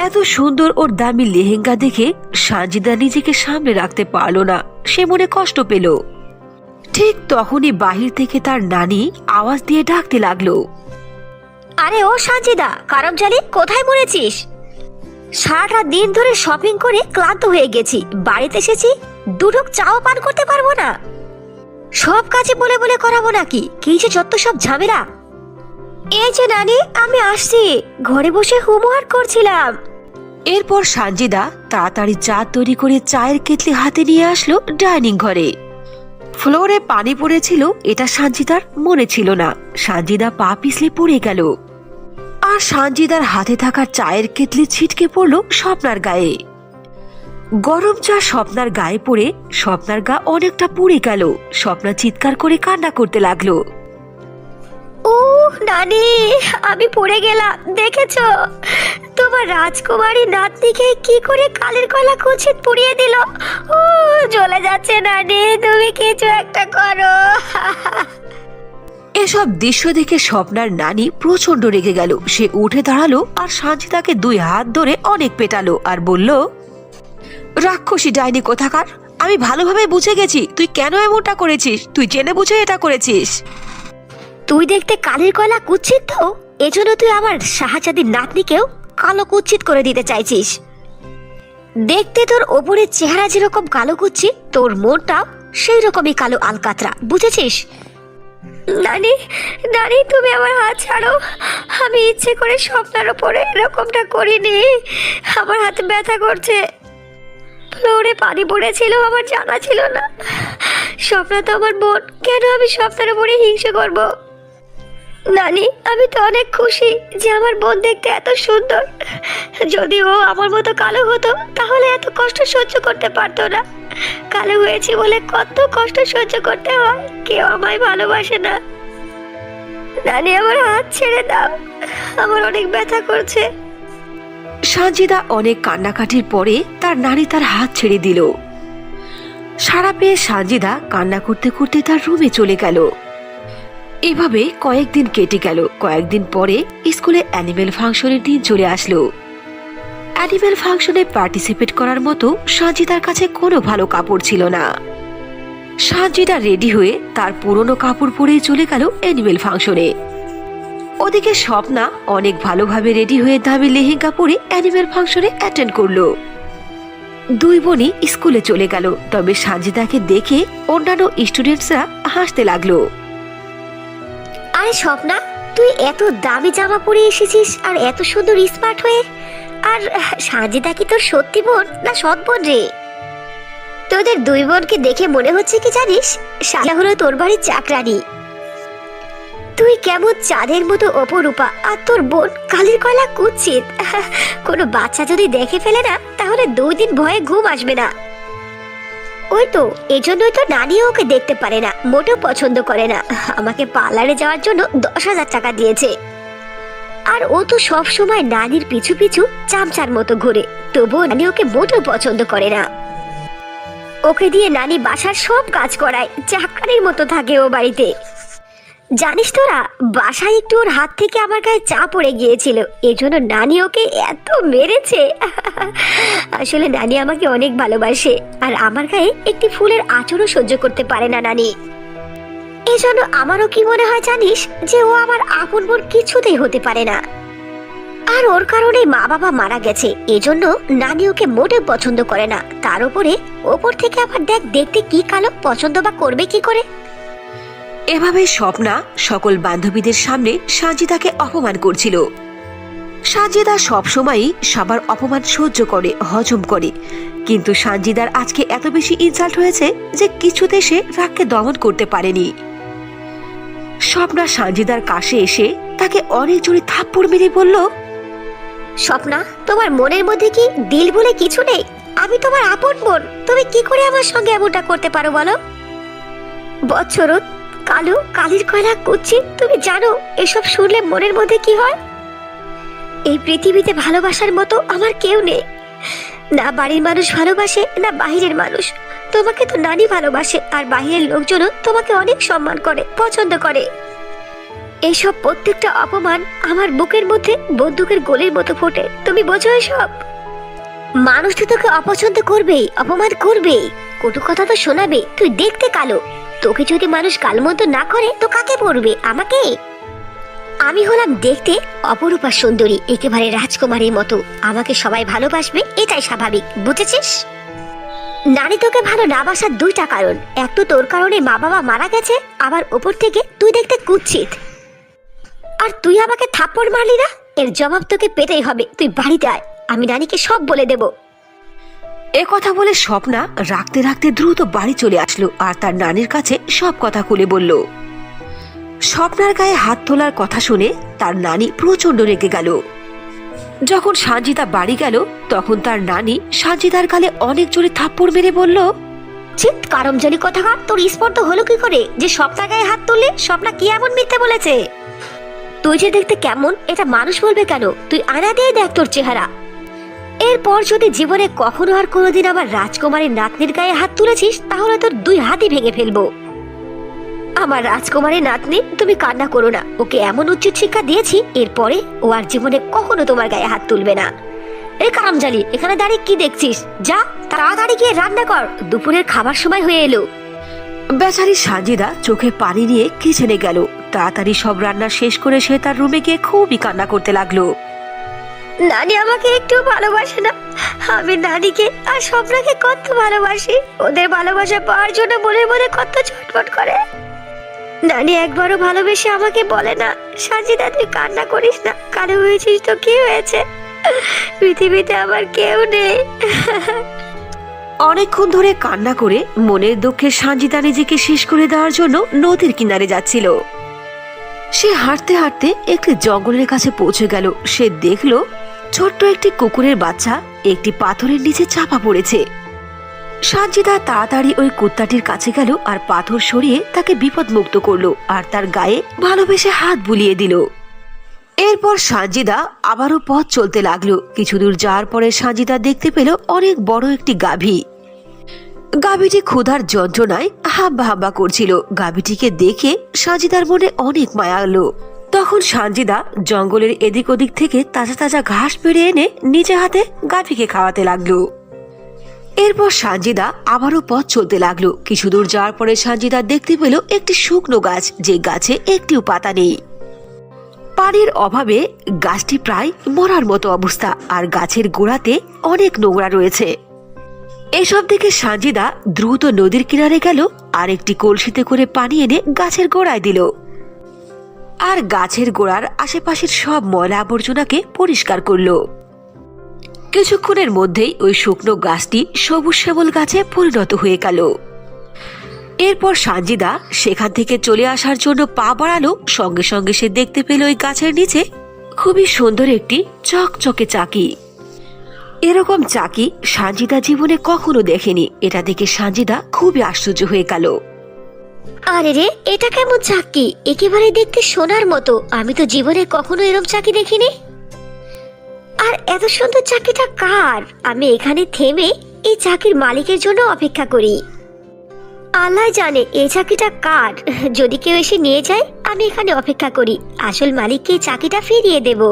এত সুন্দর ওর দামি লেহেঙ্গা দেখে সানজিদা নিজেকে সামনে রাখতে পারল না, সে মনে কষ্ট পেল। ঠিক তখনই বাহির থেকে তার নানি আওয়াজ দিয়ে ডাকতে লাগলো, আরে ও সানজিদা, কারমজালি, কোথায় মরেছিস? সারাটা দিন ধরে শপিং করে ক্লান্ত হয়ে গেছি, বাড়িতে এসেছি, দুটোক চাও পান করতে পারবো না? সব কাজে বলে বলে করাবো নাকি? কি যে যত সব ঝামেলা। এই যে নানি, আমি আসছি, ঘরে বসে হোমওয়ার্ক করছিলাম। এরপর সানজিদা তাড়াতাড়ি চা তৈরি করে চায়ের কেটলি হাতে নিয়ে আসলো ডাইনিং ঘরে। ফ্লোরে পানি পড়েছিল, এটা সানজিদার মনে ছিল না। সানজিদা পা পিছলে পড়ে গেল, আর সানজিদার হাতে থাকা চায়ের কেটলি ছিটকে পড়লো স্বপ্নার গায়ে। গরম চা স্বপ্নার গায়ে পড়ে স্বপ্নার গা অনেকটা পুড়ে গেল। স্বপ্না চিৎকার করে কান্না করতে লাগলো। ও নানি, আমি পড়ে গেলাম, দেখেছো? তোমার রাজকুমারী নাতনিকে কি করে কালের কলা কুচিত পুড়িয়ে দিল। ও জ্বলে যাচ্ছে নানি, তুমি কিছু একটা করো। এসব দৃশ্য দেখে স্বপ্নার নানি প্রচন্ড রেগে গেল। সে উঠে দাঁড়ালো আর সানজিদাকে 2 হাত ধরে অনেক পেটালো আর বলল, রাক্ষসী ডাইনি কোথাকার, আমি ভালোভাবে বুঝে গেছি তুই কেন এমনটা করেছিস। তুই জেনে বুঝে এটা করেছিস। তুই দেখতে কালের কয়লা কুচ্ছিত, তো এজন্য তুই আমার শাহজাদির নাতনিকেও কালো কুচ্ছিত করে দিতে চাইছিস। দেখতে তোর ওপরের চেহারা যেরকম কালো কুচ্ছিত, তোর মনটাও সেই রকমই কালো আলকাতরা, বুঝেছিস? নানি, নানি, তুমি আমার হাত ছাড়ো। আমি ইচ্ছে করে স্বপ্নার ওপরে এরকমটা করিনি, আমার হাতে ব্যথা করছে। ফ্লোরে পানি পড়েছিল, আমার জানা ছিল না। স্বপ্না তো আমার বোন, কেন আমি স্বপ্নার উপরে হিংসা করব? নানি, আমি তো অনেক খুশি যে আমার বোন দেখতে এত সুন্দর। যদি ও আমার মতো কালো হতো তাহলে এত কষ্ট সহ্য করতে পারতো না। কালো হয়েছে বলে কত কষ্ট সহ্য করতে হয়, কেউ আমায় ভালোবাসে না। নানি, আমার হাত ছেড়ে দাও, আমার অনেক ব্যথা করছে। সানজিদা অনেক কান্নাকাটির পরে তার নানি তার হাত ছেড়ে দিল। সারা পেয়ে সানজিদা কান্না করতে করতে তার রুমে চলে গেল। এভাবে কয়েকদিন কেটে গেল। কয়েকদিন পরে স্কুলে অ্যানিমেল ফাংশনের দিন চলে আসলো। অ্যানিমেল ফাংশনে পার্টিসিপেট করার মতো সানজিদার কাছে কোনো ভালো কাপড় ছিল না। সানজিদা রেডি হয়ে তার পুরনো কাপড় পরেই চলে গেল অ্যানিমেল ফাংশনে। ওদিকে স্বপ্না অনেক ভালোভাবে রেডি হয়ে দামি লেহেঙ্গা পরে অ্যানিমেল ফাংশনে অ্যাটেন্ড করলো। 2 বোনই স্কুলে চলে গেল। তবে সানজিদাকে দেখে অন্যান্য স্টুডেন্টসরা হাসতে লাগলো। আরে স্বপ্না, তুই এত দামি জামা পরে এসেছিস আর এত সুন্দর স্মার্ট হয়ে। আর সানজিদা কি তোর সত্যি বোন না সৎ বোন রে? তোদের 2 বোনকে দেখে মনে হচ্ছে কি জানিস, সাজা হলো তোর বাড়ির চাকরানি। তুই কেমন চাঁদের মতো অপরূপা, আর তোর বোন কালের কয়লা কুৎসিত। কোনো বাচ্চা যদি দেখে ফেলে না, তাহলে 2 দিন ভয়ে ঘুম আসবে না। ওই তো, এজন্যই তো নানিও ওকে দেখতে পারে না, মোটেও পছন্দ করে না। আমাকে পার্লারে যাওয়ার জন্য 10,000 টাকা দিয়েছে। আর ও তো সব সময় নানির পিছু পিছু চামচার মতো ঘুরে, তবুও নানি ওকে মোটেও পছন্দ করে না। ওকে দিয়ে নানি বাসার সব কাজ করায়, চাকরানির মতো থাকে ও বাড়িতে। জানিস তোরা, বাসায় একটু ওর হাত থেকে আমার গায়ে চা পড়ে গিয়েছিল, এজন্য নানি ওকে এত মেরেছে। আসলে নানি আমাকে অনেক ভালোবাসে, আর আমার গায়ে একটি ফুলের আঁচড়ও সহ্য করতে পারে না নানি। এজন্য আমারও কি মনে হয় জানিস, যে ও আমার আপন বোন কিছুতেই হতে পারে না। আর ওর কারণে মা বাবা মারা গেছে, এজন্য নানি ওকে মোটেও পছন্দ করে না। তার উপরে ওপর থেকে আবার দেখতে কি কালো, পছন্দ বা করবে কি করে? এভাবে স্বপ্না সকল বান্ধবীদের সামনে সানজিদাকে অপমান করছিল। সানজিদা সবসময়ই সবার অপমান সহ্য করে, হজম করে, কিন্তু সানজিদার আজকে এত বেশি ইনসাল্ট হয়েছে যে কিছুতে সে রাগকে দমন করতে পারেনি। স্বপ্না সানজিদার কাছে এসে তাকে অনেক জোরে থাপ্পড় মেরে বলল, স্বপ্না, তোমার মনের মধ্যে কি দিল বলে কিছু নেই? আমি তোমার আপন বোন, তুমি কি করে আমার সঙ্গে এমনটা করতে পারো বলো? বৎসরত, কালো, কালির কয়লা, কুচ্ছি, তুমি জানো এসব শুনলে মনের মধ্যে কি হয়? এই পৃথিবীতে ভালোবাসার মতো আমার কেউ নেই। না বাড়ির মানুষ ভালোবাসে, না বাহিরের মানুষ। তোমাকে তো নানি ভালোবাসে, আর বাহিরের লোকজনও তোমাকে অনেক সম্মান করে, পছন্দ করে। এইসব প্রত্যেকটা অপমান আমার বুকের মধ্যে বন্দুকের গোলের মতো ফোটে। তুমি বোঝো এসব? মানুষ তো তোকে অপছন্দ করবেই, অপমান করবেই, কটু কথা তো শোনাবে। তুই দেখতে কালো, তোকে যদি মানুষ গালমন্দ না করে তো কাকে পড়বে? আমাকে? আমি হলাম দেখতে অপরূপা সুন্দরী, একেবারে রাজকুমারীর মতো। আমাকে সবাই ভালোবাসবে, এটাই স্বাভাবিক, বুঝেছিস? নারী তোকে ভালো না বাসার দুইটা কারণ। এক তো তোর কারণে মা বাবা মারা গেছে, আবার ওপর থেকে তুই দেখতে কুৎসিত। আর তুই আমাকে থাপ্পড় মারলি না, এর জবাব তোকে পেতেই হবে। তুই বাড়িতে আয়, আমি নানিকে সব বলে দেব। এ কথা বলে স্বপ্না রাখতে রাখতে দ্রুত বাড়ি চলে আসলো আর তার নানির কাছে সব কথা খুলে বলল। স্বপ্নার গায়ে হাত তোলার কথা শুনে তার নানি প্রচন্ড রেগে গেল। যখন সানজিদা বাড়ি গেল তখন তার নানি সানজিদার গালে অনেক জোরে থাপ্পড় মেরে বলল, চিৎ কারমজানি কথাকার, তোর স্পর্ধ হলো কি করে যে স্বপ্নার গায়ে হাত তুললে? স্বপ্না কি এমন মিথ্যে বলেছে? তুই যে দেখতে কেমন এটা মানুষ বলবে কেন? তুই আয়না দিয়ে দেখ তোর চেহারা। এরপর যদি জীবনে কখনো আর কোনোদিন আমার রাজকুমারীর নাতনির গায়ে হাত তুলেছিস তাহলে তোর দুই হাতই ভেঙে ফেলবো। আমার রাজকুমারী নাতনি, তুমি কান্না করো না। ওকে এমন উচিত শিক্ষা দিয়েছি, এরপরে ও আর জীবনে কখনো তোমার গায়ে হাত তুলবে না। এই কারামজালি, এখানে দাঁড়িয়ে কি দেখছিস? যা তাড়াতাড়ি গিয়ে রান্না কর, দুপুরের খাবার সময় হয়ে এলো। বেচারি সানজিদা চোখে পানি নিয়ে কিচেনে গেল। তাড়াতাড়ি সব রান্না শেষ করে সে তার রুমে গিয়ে খুবই কান্না করতে লাগলো। নানি আমাকে একটু ভালোবাসে না। আমি নানিকে আর স্বপ্নাকে কত ভালোবাসি। ওদের ভালোবাসা পাওয়ার জন্য মনের মধ্যে কত ছটফট করে। নানি একবারও ভালোবেসে আমাকে বলে না, সানজিদা তুই কান্না করিস না, কালো হয়েছিস তো কি হয়েছে? পৃথিবীতে আমার কেউ নেই। অনেকক্ষণ ধরে কান্না করে মনের দুঃখে সানজিদা নিজেকে শেষ করে দেওয়ার জন্য নদীর কিনারে যাচ্ছিল। সে হাঁটতে হাঁটতে একটি জঙ্গলের কাছে পৌঁছে গেল। সে দেখলো ছোট্ট একটি কুকুরের বাচ্চা একটি পাথরের নিচে চাপা পড়েছে। সানজিদা তাড়াতাড়ি ওই কুত্তাটির কাছে গেল আর পাথর সরিয়ে তাকে বিপদ মুক্ত করলো আর তার গায়ে ভালোবেসে হাত বুলিয়ে দিল। এরপর সানজিদা আবারও পথ চলতে লাগলো। কিছু দূর যাওয়ার পরে সানজিদা দেখতে পেল অনেক বড় একটি গাভী। গাভীটি ক্ষুধার যন্ত্রণায় হাব্বা হাব্বা করছিল। গাভীটিকে দেখে সানজিদার মনে অনেক মায়া এলো। তখন সানজিদা জঙ্গলের এদিক ওদিক থেকে তাজা তাজা ঘাস পেড়ে এনে নিজে হাতে গাভীকে খাওয়াতে লাগলো। এরপর সানজিদা আবারও পথ চলতে লাগলো। কিছু দূর যাওয়ার পরে সানজিদা দেখতে পেল একটি শুকনো গাছ, যে গাছে একটিও পাতা নেই। পানির অভাবে গাছটি প্রায় মরার মতো অবস্থা, আর গাছের গোড়াতে অনেক নোংরা রয়েছে। এসব দেখে সানজিদা দ্রুত নদীর কিনারে গেল আর একটি কলসিতে করে পানি এনে গাছের গোড়ায় দিল আর গাছের গোড়ার আশেপাশের সব ময়লা আবর্জনাকে পরিষ্কার করলো। কিছুক্ষণের মধ্যেই ওই শুকনো গাছটি সবুজ শ্যামল গাছে পরিণত হয়ে গেল। এরপর সানজিদা সেখান থেকে চলে আসার জন্য পা বাড়ালো। সঙ্গে সঙ্গে সে দেখতে পেল ওই গাছের নিচে খুবই সুন্দর একটি চকচকে চাকি। এরকম চাকি সানজিদা জীবনে কখনো দেখেনি। এটা দেখে সানজিদা খুবই আশ্চর্য হয়ে গেল। আরে রে, এটা কেমন চাকি? একেবারে দেখতে সোনার মতো। আমি তো জীবনে কখনো এরকম চাকি দেখিনি। আর এত সুন্দর চাকিটা কার? আমি এখানে থেমে এই চাকির মালিকের জন্য অপেক্ষা করি। আল্লাহ জানে এই চাকিটা কার। যদি কেউ এসে নিয়ে যায়, আমি এখানে অপেক্ষা করি। আসল মালিককে চাকিটা ফিরিয়ে দেব।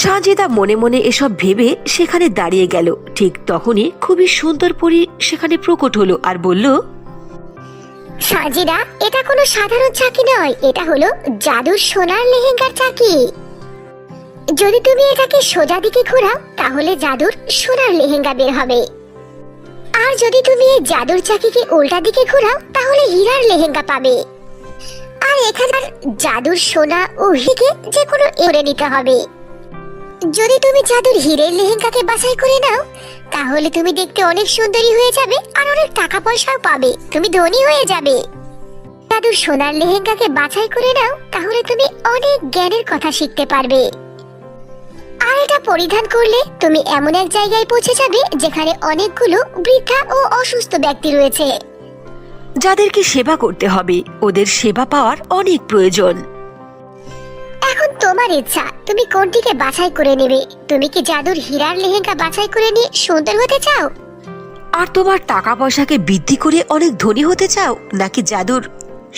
সানজিদা মনে মনে এসব ভেবে সেখানে দাঁড়িয়ে গেল। ঠিক তখনই খুবই সুন্দর পরী সেখানে প্রকট হলো আর বলল, সানজিদা, এটা কোনো সাধারণ চাকি নয়, এটা হলো জাদুর সোনার লেহেঙ্গার চাকি। যদি তুমি এটাকে সোজা দিকে ঘোরাও তাহলে জাদুর সোনার লেহেঙ্গা বের হবে, আর যদি তুমি এই জাদুর চাকিকে উল্টা দিকে ঘোরাও তাহলে হীরার লেহেঙ্গা পাবে। আর এখানে জাদুর সোনা ও হীরাকে যে কোনো এড়ে নিতে হবে। যদি তুমি জাদুর হীরের লেহেঙ্গাকে বাছাই করে নাও তাহলে তুমি দেখতে অনেক সুন্দরী হয়ে যাবে আর অনেক টাকা পয়সাও পাবে। তুমি ধনী হয়ে যাবে। জাদুর সোনার লেহেঙ্গাকে বাছাই করে নাও, তাহলে তুমি অনেক জ্ঞানের কথা শিখতে পারবে। আর এটা পরিধান করলে তুমি এমন এক জায়গায় পৌঁছে যাবে যেখানে অনেকগুলো বৃদ্ধা ও অসুস্থ ব্যক্তি রয়েছে। যাদেরকে সেবা করতে হবে, ওদের সেবা পাওয়ার অনেক প্রয়োজন। এখন তোমার ইচ্ছা, তুমি কোনটিকে বাছাই করে নেবে। তুমি কি জাদুর হীরার লেহেঙ্গা বাছাই করে নিয়ে সুন্দর হতে চাও, আর তোমার টাকা পয়সাকে বৃদ্ধি করে অনেক ধনী হতে চাও, নাকি জাদুর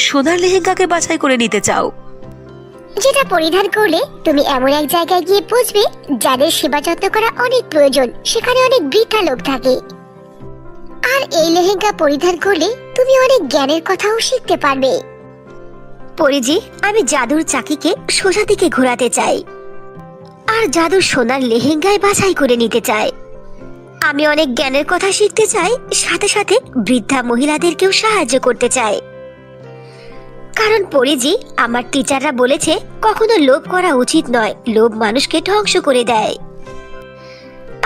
সোনার লেহেঙ্গাকে বাছাই করে নিতে চাও? যেটা পরিধান করলে তুমি এমন এক জায়গায় গিয়ে পৌঁছবে যাদের সেবা যত্ন করা অনেক প্রয়োজন, সেখানে অনেক বৃদ্ধা লোক থাকে। আর এই লেহেঙ্গা পরিধান করলে তুমি অনেক জ্ঞানের কথাও শিখতে পারবে। পরিজি, আমি জাদুর চাকিকে সোজা দিকে ঘোরাতে চাই, আর জাদুর সোনার লেহেঙ্গায় বাছাই করে নিতে চাই। আমি অনেক জ্ঞানের কথা শিখতে চাই, সাথে সাথে বৃদ্ধা মহিলাদেরকেও সাহায্য করতে চাই। কারণ পরিজি, আমার টিচাররা বলেছে কখনো লোভ করা উচিত নয়, লোভ মানুষকে ধ্বংস করে দেয়।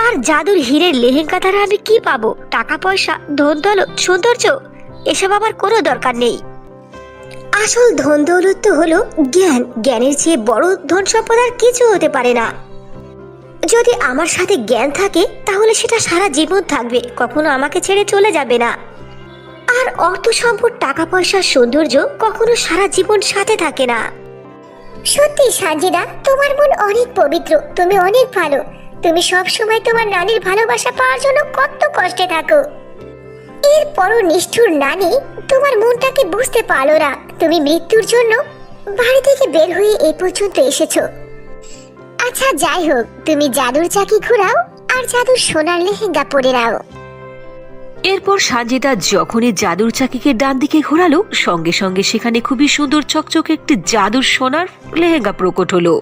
আর জাদুর হীরের লেহেঙ্গা দ্বারা আমি কি পাবো? টাকা পয়সা, ধন দৌলত, সৌন্দর্য, এসব আমার কোনো দরকার নেই। আসল ধন দৌলত তো হলো জ্ঞান। জ্ঞানের চেয়ে বড় ধন সম্পদ আর কিছু হতে পারে না। যদি আমার সাথে জ্ঞান থাকে তাহলে সেটা সারা জীবন থাকবে, কখনো আমাকে ছেড়ে চলে যাবে না। আর অর্থ সম্পদ, টাকা পয়সা, সৌন্দর্য কখনো সারা জীবন সাথে থাকে না। সত্যি সানজিদা, তোমার মন অনেক পবিত্র, তুমি অনেক ভালো। তুমি সব সময় তোমার নানির ভালোবাসা পাওয়ার জন্য কত কষ্টে থাকো। এরপরও নিষ্ঠুর নানি তোমার মনটাকে বুঝতে পারলো না। তুমি মৃত্যুর জন্য বাড়ি থেকে বের হয়ে এই পর্যন্ত এসেছো। আচ্ছা যাই হোক, তুমি জাদুর চাকি ঘোরাও আর জাদুর সোনার লেহেঙ্গা পরে নাও। এরপর সানজিদা যখনই জাদুর চাকিকে ডান দিকে ঘোরালো, সঙ্গে সঙ্গে সেখানে খুবই সুন্দর চকচকে একটি জাদুর সোনার লেহেঙ্গা প্রকট হলো।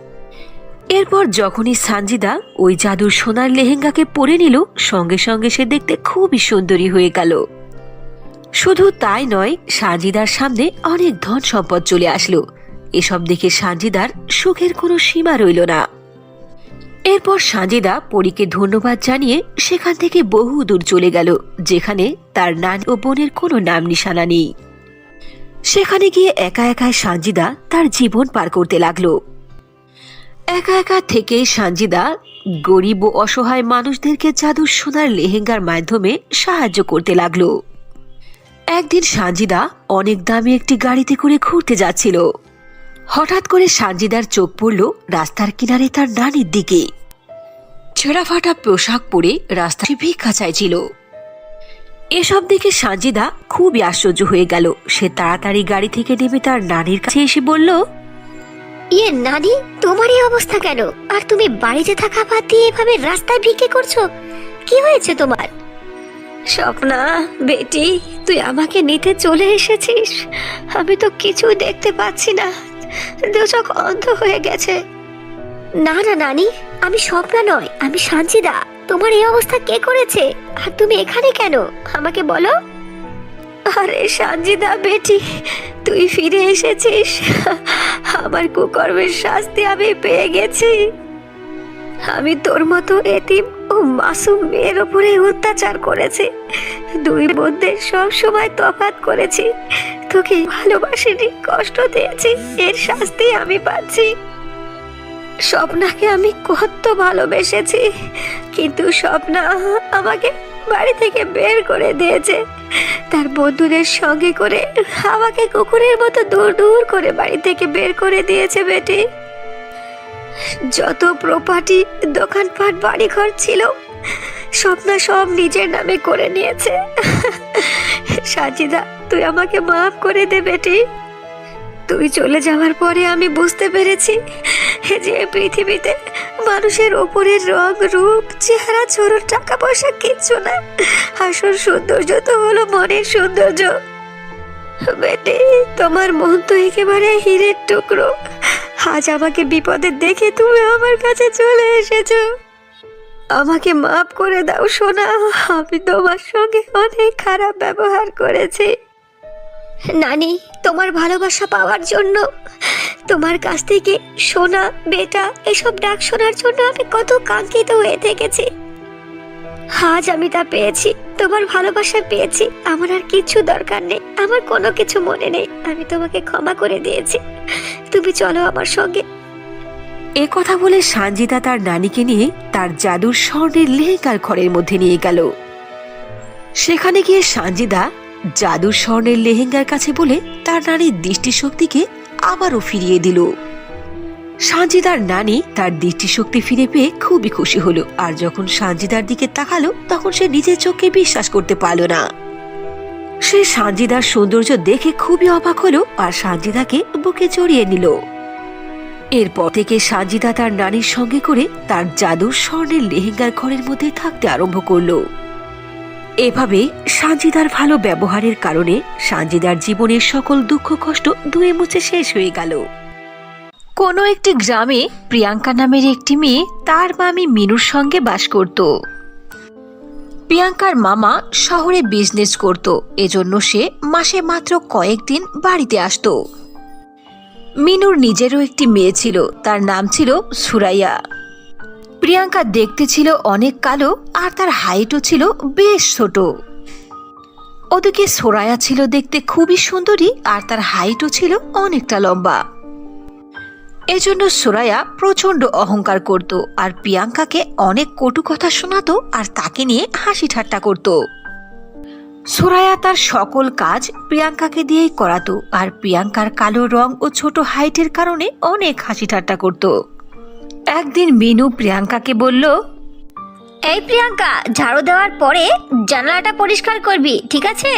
এরপর যখনই সানজিদা ওই জাদুর সোনার লেহেঙ্গাকে পরে নিল, সঙ্গে সঙ্গে সে দেখতে খুবই সুন্দরী হয়ে গেল। শুধু তাই নয়, সানজিদার সামনে অনেক ধন সম্পদ চলে আসলো। এসব দেখে সানজিদার সুখের কোনো সীমা রইল না। এরপর সানজিদা পরীকে ধন্যবাদ জানিয়ে সেখান থেকে বহু দূর চলে গেল, যেখানে তার নানি ও বোনের কোনো নাম নিশানা নেই। সেখানে গিয়ে একা একা সানজিদা তার জীবন পার করতে লাগলো। একা একা থেকে সানজিদা গরিব ও অসহায় মানুষদেরকে জাদুর সোনার লেহেঙ্গার মাধ্যমে সাহায্য করতে লাগলো। একদিন সানজিদা অনেক দামি একটি গাড়িতে করে ঘুরতে যাচ্ছিল। হঠাৎ করে সানজিদার চোখ পড়ল রাস্তার কিনারে তার নানির দিকে। ছেঁড়া ফাটা পোশাক পরে রাস্তায় ভিক্ষা চাইছিল। এসব দেখে সানজিদা খুবই আশ্চর্য হয়ে গেল। সে তাড়াতাড়ি গাড়ি থেকে নেমে তার নানির কাছে এসে বলল, ইয়ে নানি, তোমার এই অবস্থা কেন? আর তুমি বাড়িতে থাকা বাদ দিয়ে এভাবে রাস্তায় ভিক্ষে করছো, কি হয়েছে তোমার? স্বপ্না বেটি, তুই আমাকে নিতে চলে এসেছিস। আমি তো কিছুই দেখতে পাচ্ছি না, দু চোখ অন্ধ হয়ে গেছে। না না নানি, আমি স্বপ্না নয়, আমি সানজিদা। তোমার এই অবস্থা কে করেছে? আর তুমি এখানে কেন, আমাকে বলো। আরে সানজিদা বেটি, তুই ফিরে এসেছিস। আমার কুকর্মের শাস্তি আমি পেয়ে গেছি। আমি তোর মতো এতিম ও মাসুম মেয়ের উপরে অত্যাচার করেছি। দুই মধ্যে সব সময় তফাৎ করেছি, তোকে ভালোবাসিনি, কষ্ট দিয়েছি, এর শাস্তি আমি পাচ্ছি। স্বপ্নাকে আমি কত ভালোবেসেছি, কিন্তু স্বপ্না আমাকে বাড়ি থেকে বের করে দিয়েছে। তার বন্ধুদের সঙ্গে করে আমাকে কুকুরের মতো দূর দূর করে বাড়ি থেকে বের করে দিয়েছে বেটি। যত প্রপার্টি, দোকানপাট, বাড়িঘর ছিল, স্বপ্না সব নিজের নামে করে নিয়েছে। সাজিদা, তুই আমাকে মাফ করে দে বেটি। তুই চলে যাওয়ার পরে আমি বুঝতে পেরেছি যে পৃথিবীতে মানুষের ওপরের রং, রূপ, চেহারা, চোরণ, টাকা পয়সা কিচ্ছু না। আসল সৌন্দর্য তো হলো মনের সৌন্দর্য। বেটি, তোমার মন তো একেবারে হীরের টুকরো। আজ আমাকে বিপদে দেখে তুমি আমার কাছে চলে এসেছো। আমাকে মাফ করে দাও সোনা, আমি তোমার সঙ্গে অনেক খারাপ ব্যবহার করেছি। নানি, তোমার ভালোবাসা পাওয়ার জন্য, তোমার কাছ থেকে সোনা, বেটা এসব ডাক শোনার জন্য আমি কত কাঙ্ক্ষিত হয়ে থেকেছি। আজ আমি তা পেয়েছি, তোমার ভালোবাসা পেয়েছি। আমার আর কিছু দরকার নেই, আমার কোনো কিছু মনে নেই। আমি তোমাকে ক্ষমা করে দিয়েছি, তুমি চলো আমার সঙ্গে। এ কথা বলে সঞ্জিতা তার নানিকে নিয়ে তার জাদুর স্বর্ণের লেহেঙ্গার ঘরের মধ্যে নিয়ে গেল। সেখানে গিয়ে সঞ্জিতা জাদুর স্বর্ণের লেহেঙ্গার কাছে বলে তার নানির দৃষ্টিশক্তিকে আবারও ফিরিয়ে দিল। সঞ্জিতার নানি তার দৃষ্টিশক্তি ফিরে পেয়ে খুবই খুশি হলো, আর যখন সঞ্জিতার দিকে তাকালো তখন সে নিজের চোখে বিশ্বাস করতে পারল না। সে সঞ্জিতার সৌন্দর্য দেখে খুবই অবাক হলো আর সঞ্জিতাকে বুকে জড়িয়ে নিল। এরপর থেকে সঞ্জিতা তার নানির সঙ্গে করে তার জাদুর স্বর্ণের লেহেঙ্গার ঘরের মধ্যে থাকতে আরম্ভ করলো। এভাবে সঞ্জিতার ভালো ব্যবহারের কারণে সঞ্জিতার জীবনের সকল দুঃখ কষ্ট ধুয়ে মুছে শেষ হয়ে গেল। কোনো একটি গ্রামে প্রিয়াঙ্কা নামের একটি মেয়ে তার মামি মিনুর সঙ্গে বাস করত। প্রিয়াঙ্কার মামা শহরে বিজনেস করত, এজন্য সে মাসে মাত্র কয়েকদিন বাড়িতে আসতো। মিনুর নিজেরও একটি মেয়ে ছিল, তার নাম ছিল সুরাইয়া। প্রিয়াঙ্কা দেখতে ছিল অনেক কালো আর তার হাইটও ছিল বেশ ছোট। ওদিকে সুরাইয়া ছিল দেখতে খুবই সুন্দরী আর তার হাইটও ছিল অনেকটা লম্বা। এজন্য সুরাইয়া প্রচন্ড অহংকার করত আর প্রিয়াঙ্কাকে অনেক কটু কথা শোনাতো আর তাকে নিয়ে হাসি ঠাট্টা করত। সুরাইয়া তার সকল কাজ প্রিয়াঙ্কাকে দিয়েই করাতো আর প্রিয়াঙ্কার কালো রং ও ছোট হাইটের কারণে অনেক হাসি ঠাট্টা করত। একদিন মিনু প্রিয়াঙ্কাকে বলল, এই প্রিয়াঙ্কা, ঝাড়ু দেওয়ার পরে জানালাটা পরিষ্কার করবি, ঠিক আছে?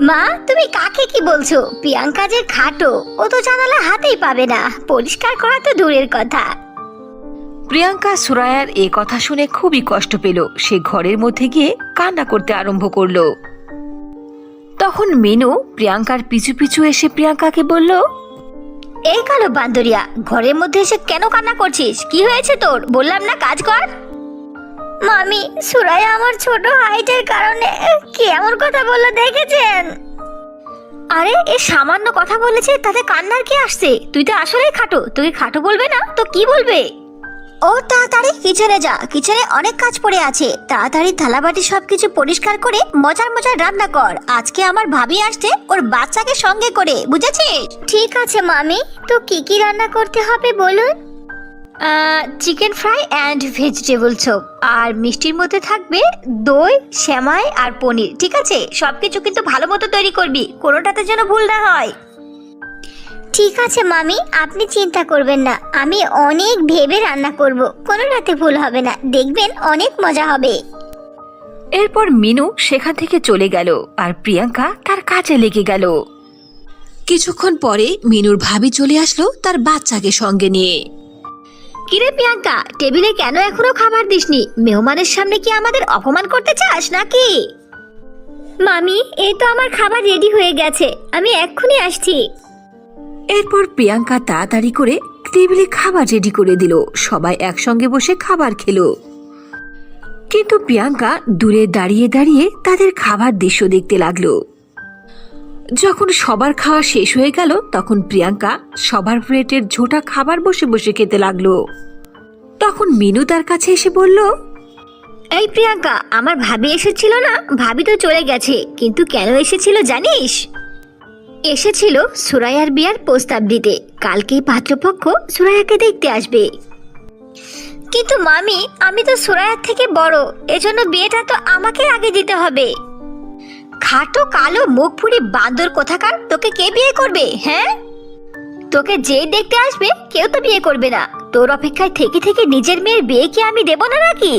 মা, তুমি কাকে কি বলছো? প্রিয়াঙ্কা যে খাটো, ও তো জানালা হাতেই পাবে না, পরিষ্কার করা তো দূরের কথা। প্রিয়াঙ্কা সুরাইয়ার এ কথা শুনে খুবই কষ্ট পেল। সে ঘরের মধ্যে গিয়ে কান্না করতে আরম্ভ করলো। তখন মিনু প্রিয়াঙ্কার পিছু পিছু এসে প্রিয়াঙ্কাকে বলল, এই কালো বান্দরিয়া, ঘরের মধ্যে এসে কেন কান্না করছিস? কি হয়েছে তোর? বললাম না কাজ কর। মামি, সুরাইয়া আমার ছোট হাইটের কারণে কি এমন কথা বললো দেখেছেন? আরে, এ সামান্য কথা বলেছে, তাতে কান্নার কি আসছে? তুই তো আসলেই খাটো, তুই খাটো বলবে না তো কি বলবে? ও তাড়াতাড়ি কিচেনে যা, কিচেনে অনেক কাজ পড়ে আছে। তাড়াতাড়ি থালাবাটি সবকিছু পরিষ্কার করে মজার মজার রান্না কর। আজকে আমার ভাবি আসছে, ওর বাচ্চাকে সঙ্গে করে, বুঝেছিস? ঠিক আছে মামি, তো কি কি রান্না করতে হবে বলুন? Chicken fry and vegetable soup, আর মিষ্টির মধ্যে থাকবে দই, সেমাই আর পনির, ঠিক আছে? সবকিছু কিন্তু ভালো মতো তৈরি করবি, কোনোটাতে যেন ভুল না হয়। ঠিক আছে মামি, আপনি চিন্তা করবেন না, আমি অনেক ভেবে রান্না করব, কোনোটাতে ভুল হবে না, দেখবেন অনেক মজা হবে। এরপর মিনু সেখান থেকে চলে গেল আর প্রিয়াঙ্কা তার কাজে লেগে গেল। কিছুক্ষণ পরে মিনুর ভাবি চলে আসলো তার বাচ্চাকে সঙ্গে নিয়ে। কিরে প্রিয়াঙ্কা, টেবিলে কেন এখনো খাবার দিসনি? মেহমানের সামনে কি আমাদের অপমান করতে চাস নাকি? মামি, এই তো আমার খাবার রেডি হয়ে গেছে, আমি এক্ষুনি আসছি। এরপর প্রিয়াঙ্কা তাড়াতাড়ি করে টেবিলে খাবার রেডি করে দিল। সবাই একসঙ্গে বসে খাবার খেলো। কিন্তু প্রিয়াঙ্কা দূরে দাঁড়িয়ে দাঁড়িয়ে তাদের খাবার দৃশ্য দেখতে লাগলো। যখন সবার খাওয়া শেষ হয়ে গেল তখন প্রিয়াঙ্কা সবার প্লেটের ঝোটা খাবার বসে বসে খেতে লাগলো। তখন মিনু তার কাছে এসে বলল, এই প্রিয়াঙ্কা, আমার ভাবি এসেছিল না? ভাবি তো চলে গেছে, কিন্তু কেন এসেছিল জানিস? এসেছিল সুরাইয়ার বিয়ার প্রস্তাব দিতে। কালকেই পাত্রপক্ষ সুরাইয়াকে দেখতে আসবে। কিন্তু মামি, আমি তো সুরাইয়ার থেকে বড়, এজন্য বিয়েটা তো আমাকে আগে দিতে হবে। খাটো কালো মুখ ফুড়ি বান্দর কোথাকার, তোকে কে বিয়ে করবে? হ্যাঁ, তোকে যে দেখতে আসবে কেউ তো বিয়ে করবে না। তোর অপেক্ষায় থেকে থেকে নিজের মেয়ের বিয়ে কি আমি দেব না নাকি?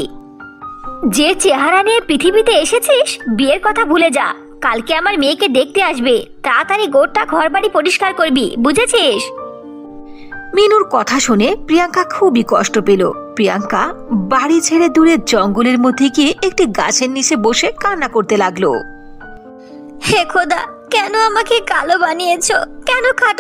যে চেহারা নিয়ে পৃথিবীতে এসেছিস, বিয়ের কথা ভুলে যা। কালকে আমার মেয়েকে দেখতে আসবে, তাড়াতাড়ি গোটা ঘর বাড়ি পরিষ্কার করবি, বুঝেছিস? মিনুর কথা শুনে প্রিয়াঙ্কা খুবই কষ্ট পেল। প্রিয়াঙ্কা বাড়ি ছেড়ে দূরে জঙ্গলের মধ্যে গিয়ে একটি গাছের নিচে বসে কান্না করতে লাগলো। হে খোদা, কেন আমাকে কালো বানিয়েছো? কেন খাটো